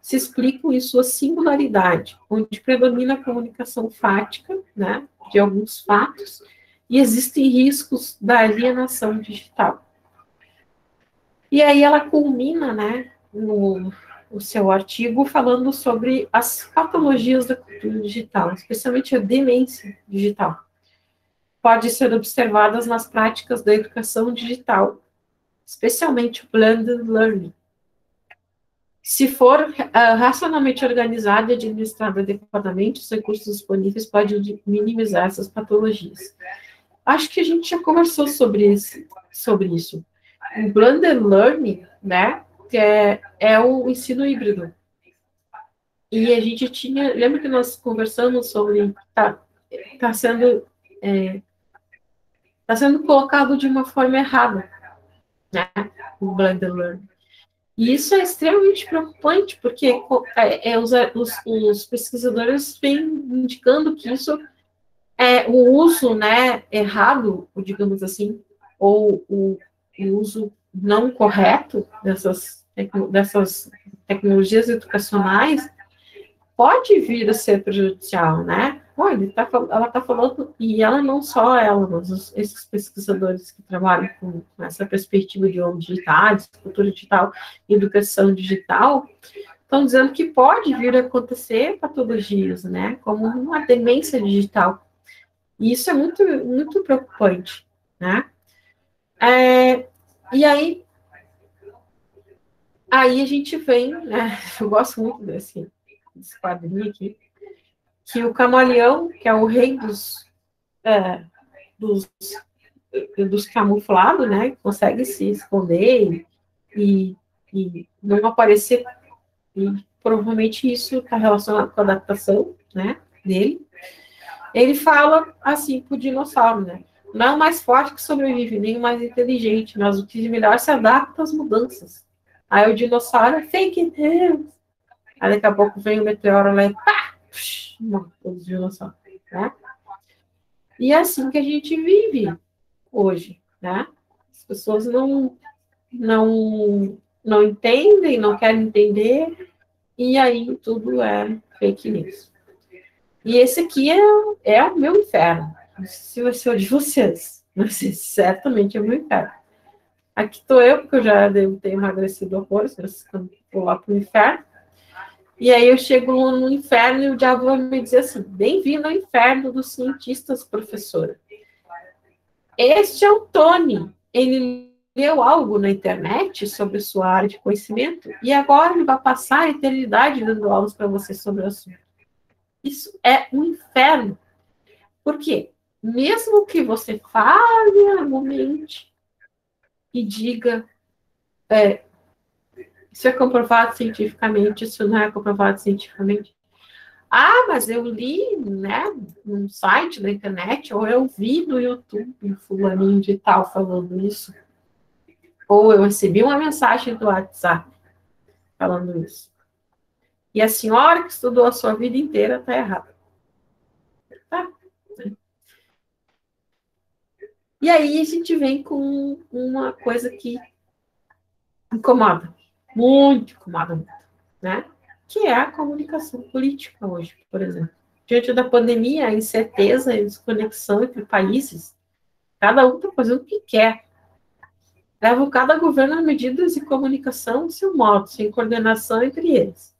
se explicam em sua singularidade, onde predomina a comunicação fática, né, de alguns fatos, e existem riscos da alienação digital. E aí ela culmina, né, o seu artigo falando sobre as patologias da cultura digital, especialmente a demência digital. Pode ser observadas nas práticas da educação digital, especialmente o blended learning. Se for racionalmente organizada e administrada adequadamente, os recursos disponíveis podem minimizar essas patologias. Acho que a gente já conversou sobre isso. O blended learning, né, que é o ensino híbrido. E a gente lembra que nós conversamos sobre, tá sendo colocado de uma forma errada, né, o blended learning. E isso é extremamente preocupante, porque os pesquisadores vêm indicando que isso é o uso, né, errado, digamos assim, ou o uso não correto dessas tecnologias educacionais pode vir a ser prejudicial, né? Ela está falando, e ela não só ela, mas esses pesquisadores que trabalham com essa perspectiva de ondas digitais, cultura digital e educação digital, estão dizendo que pode vir a acontecer patologias, né? Como uma demência digital. E isso é muito, muito preocupante, né? E aí a gente vem, né? Eu gosto muito desse quadrinho aqui, que o camaleão, que é o rei dos camuflados, né? Consegue se esconder e não aparecer. E provavelmente isso está relacionado com a adaptação, né, dele. Ele fala assim para o dinossauro, né? Não é o mais forte que sobrevive, nem o mais inteligente, mas o que melhor se adapta às mudanças. Aí o dinossauro é fake news. Aí daqui a pouco vem o meteoro lá e pá! Mata os dinossauros, né? E é assim que a gente vive hoje, né? As pessoas não entendem, não querem entender, e aí tudo é fake news. E esse aqui é o meu inferno. Não sei se vai ser o de vocês, mas certamente é o meu inferno. Aqui estou eu, porque eu já devo ter emagrecido horrores, vou lá para o inferno. E aí eu chego no inferno e o diabo vai me dizer assim: bem-vindo ao inferno dos cientistas, professora. Este é o Tony. Ele leu algo na internet sobre sua área de conhecimento e agora ele vai passar a eternidade dando aulas para você sobre o assunto. Isso é um inferno. Por quê? Mesmo que você fale, argumente e diga isso é comprovado cientificamente, isso não é comprovado cientificamente. Ah, mas eu li, né, num site da internet, ou eu vi no YouTube um fulaninho de tal falando isso. Ou eu recebi uma mensagem do WhatsApp falando isso. E a senhora que estudou a sua vida inteira está errada. Tá? E aí a gente vem com uma coisa que incomoda, muito incomoda, né? Que é a comunicação política hoje, por exemplo. Diante da pandemia, a incerteza e desconexão entre países, cada um está fazendo o que quer. Levam cada governo a medidas de comunicação do seu modo, sem coordenação entre eles.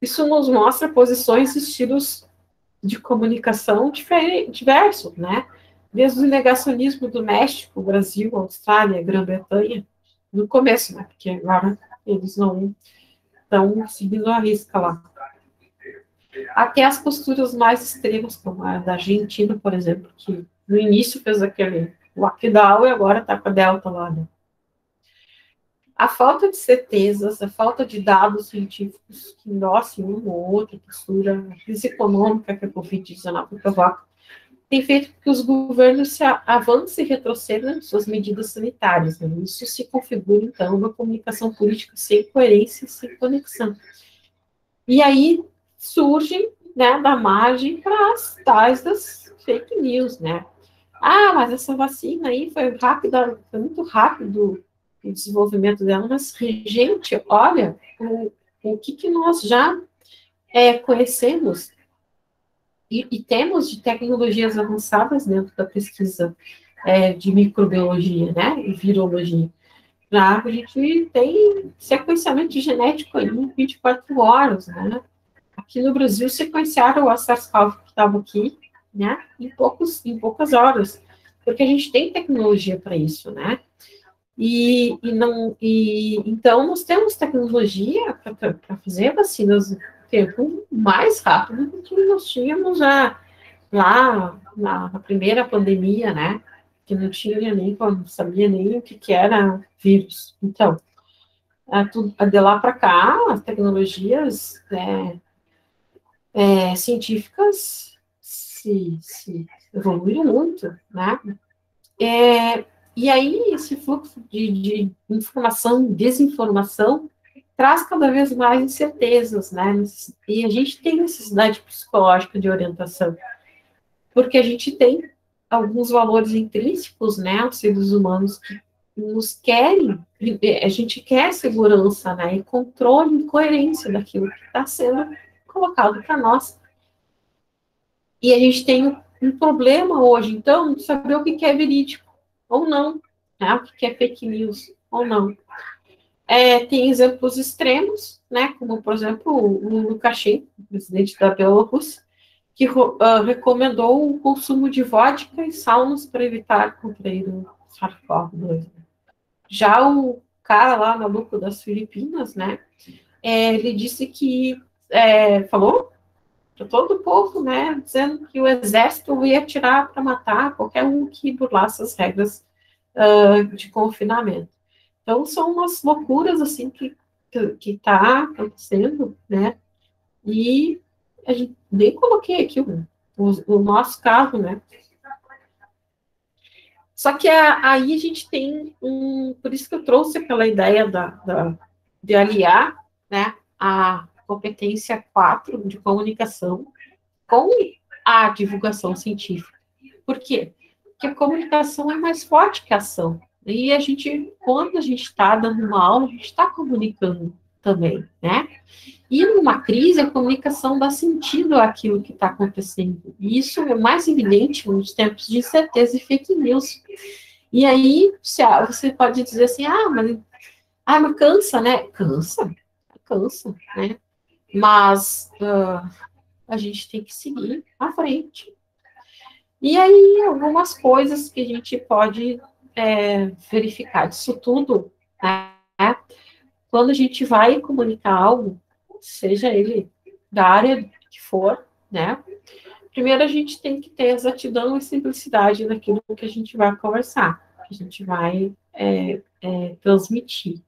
Isso nos mostra posições e estilos de comunicação diversos, né? Desde o negacionismo do México, Brasil, Austrália, Grã-Bretanha, no começo, né? Porque agora eles não estão seguindo a risca lá. Até as posturas mais extremas, como a da Argentina, por exemplo, que no início fez aquele lockdown e agora está com a Delta lá, né? A falta de certezas, a falta de dados científicos que endossem uma ou outra postura, a crise econômica que a Covid-19 provoca, tem feito que os governos avancem e retrocedam em suas medidas sanitárias. Né? Isso se configura, então, uma comunicação política sem coerência e sem conexão. E aí surgem, né, da margem para as tais das fake news, né? Ah, mas essa vacina aí foi rápida, foi muito rápido o desenvolvimento dela, mas, gente, olha o que nós já conhecemos e temos de tecnologias avançadas dentro da pesquisa de microbiologia, né, e virologia. A gente tem sequenciamento genético aí em 24 horas, né? Aqui no Brasil, sequenciaram o SARS-CoV que estava aqui, né, em poucas horas, porque a gente tem tecnologia para isso, né? Então, nós temos tecnologia para fazer vacinas no tempo mais rápido do que nós tínhamos lá na primeira pandemia, né? Que não tinha não sabia nem o que era vírus. Então, de lá para cá, as tecnologias científicas se evoluíram muito, né? E aí, esse fluxo de informação e desinformação traz cada vez mais incertezas, né? E a gente tem necessidade psicológica de orientação, porque a gente tem alguns valores intrínsecos, né, os seres humanos que nos querem, a gente quer segurança, né, e controle e coerência daquilo que está sendo colocado para nós. E a gente tem um problema hoje, então, de saber o que é verídico ou não, né, o que é fake news ou não. Tem exemplos extremos, né, como, por exemplo, o Lukashenko, presidente da Bielorrússia, que recomendou o consumo de vodka e saunas para evitar contrair o SARS-CoV-2. Já o cara lá, maluco das Filipinas, né, ele disse que, falou para todo o povo, né, dizendo que o exército ia atirar para matar qualquer um que burlasse as regras de confinamento. Então, são umas loucuras, assim, que está acontecendo, né, e a gente nem coloquei aqui o nosso caso, né? Só que aí a gente tem por isso que eu trouxe aquela ideia de aliar, né, a competência 4 de comunicação com a divulgação científica. Por quê? Porque a comunicação é mais forte que a ação. E quando a gente está dando uma aula, a gente está comunicando também, né? E numa crise, a comunicação dá sentido àquilo que está acontecendo. E isso é mais evidente nos tempos de incerteza e fake news. E aí, você pode dizer assim, mas cansa, né? Cansa, né? Mas a gente tem que seguir à frente. E aí, algumas coisas que a gente pode verificar disso tudo, né? Quando a gente vai comunicar algo, seja ele da área que for, né? Primeiro a gente tem que ter exatidão e simplicidade naquilo que a gente vai conversar, que a gente vai transmitir.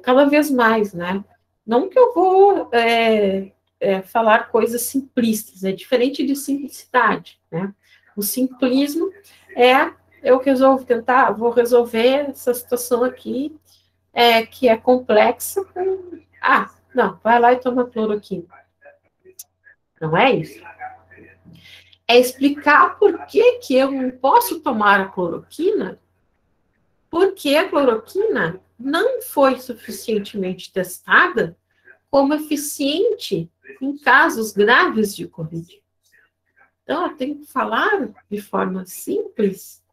Cada vez mais, né? Não que eu vou falar coisas simplistas, é diferente de simplicidade, né? O simplismo eu vou resolver essa situação aqui, que é complexa. Não, vai lá e toma cloroquina. Não é isso. É explicar por que eu não posso tomar a cloroquina, porque a cloroquina não foi suficientemente testada como eficiente em casos graves de Covid. Então, eu tenho que falar de forma simples,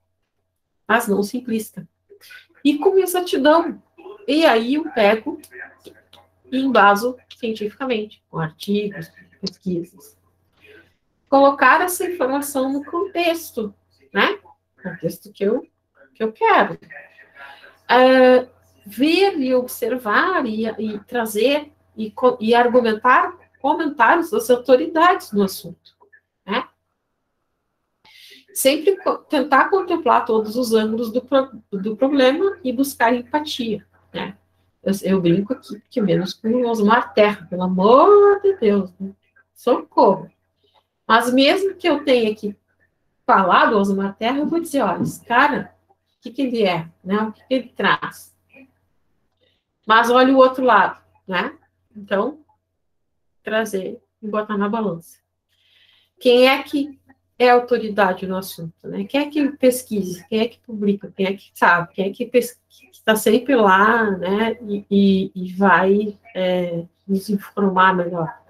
mas não simplista. E com exatidão. E aí eu pego e embaso cientificamente, com artigos, pesquisas. Colocar essa informação no contexto, né? Contexto que eu quero. Ver e observar e trazer e argumentar comentários das autoridades no assunto, né? sempre tentar contemplar todos os ângulos do problema e buscar empatia, né? Eu brinco aqui, que menos com o Osmar Terra, pelo amor de Deus, né? Socorro. Mas mesmo que eu tenha que falar do Osmar Terra, eu vou dizer, olha, esse cara, o que ele é, né? O que ele traz? Mas olha o outro lado, né? Então, trazer e botar na balança. Quem é que é autoridade no assunto, né? Quem é que pesquisa, quem é que publica, quem é que sabe, quem é que está sempre lá, né? E vai nos informar melhor.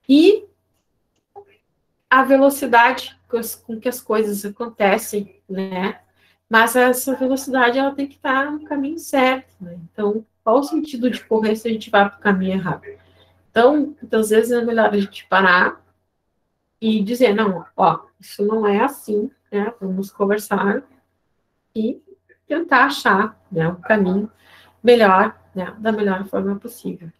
E a velocidade com que as coisas acontecem, né? Mas essa velocidade, ela tem que estar no caminho certo, né? Então, qual o sentido de correr se a gente vai para o caminho errado? Então, muitas vezes é melhor a gente parar e dizer, não, ó, isso não é assim, né? Vamos conversar e tentar achar, né, um caminho melhor, né, da melhor forma possível.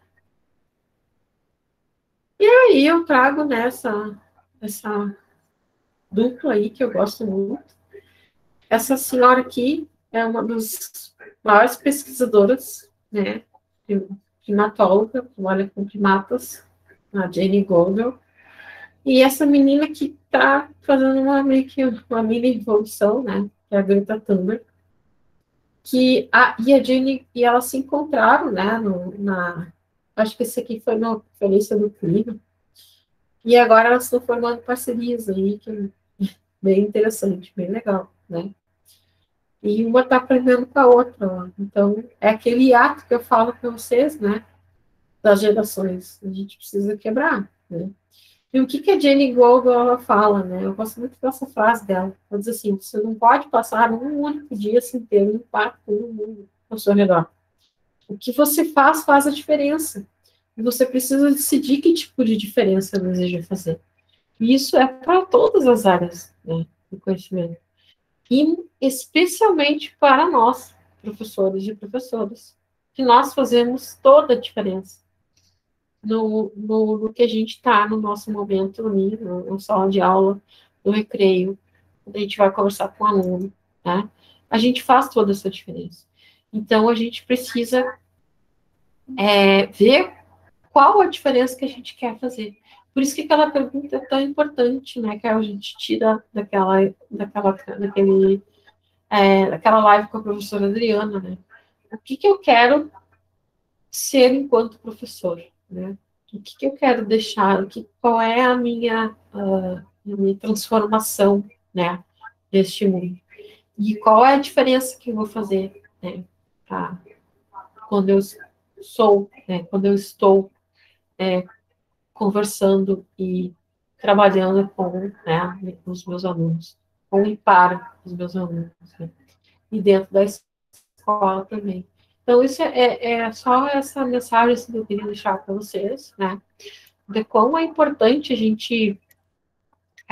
E aí eu trago nessa essa dupla aí que eu gosto muito. Essa senhora aqui é uma das maiores pesquisadoras, né, primatóloga, trabalha com primatas, a Jane Goodall. E essa menina que está fazendo meio que uma mini revolução, né? Que é a Greta Thunberg. E a Jane e ela se encontraram, né? Acho que esse aqui foi na Conferência do Clima. E agora elas estão formando parcerias aí, que é bem interessante, bem legal, né? E uma está aprendendo com a outra. Ó. Então, é aquele ato que eu falo para vocês, né? Das gerações. A gente precisa quebrar, né? E o que a Jane Goodall ela fala, né? Eu gosto muito dessa frase dela. Ela diz assim: você não pode passar um único dia sem ter um impacto no mundo ao seu redor. O que você faz a diferença. E você precisa decidir que tipo de diferença deseja fazer. E isso é para todas as áreas, né, do conhecimento. E especialmente para nós, professores e professoras, que nós fazemos toda a diferença no que a gente está no nosso momento ali, no sala de aula, no recreio, quando a gente vai conversar com o aluno, né? A gente faz toda essa diferença. Então, a gente precisa ver qual a diferença que a gente quer fazer. Por isso que aquela pergunta é tão importante, né? Que a gente tira daquela live com a professora Adriana, né? O que eu quero ser enquanto professor, né? O que eu quero deixar, qual é a minha transformação, né, deste mundo. E qual é a diferença que eu vou fazer, né, quando eu quando eu estou conversando e trabalhando com os meus alunos, com e para os meus alunos, né, e dentro da escola também. Então, isso é só essa mensagem assim, que eu queria deixar para vocês, né? De como é importante a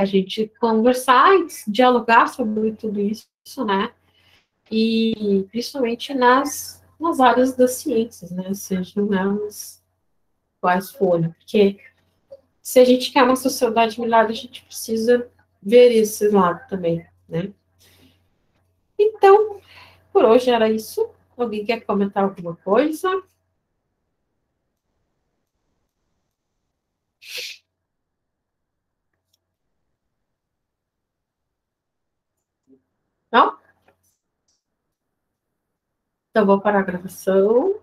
gente conversar e dialogar sobre tudo isso, né? E principalmente nas áreas das ciências, né? Sejam elas quais forem. Porque se a gente quer uma sociedade melhor, a gente precisa ver esse lado também, né? Então, por hoje era isso. Alguém quer comentar alguma coisa? Não? Então, vou parar a gravação.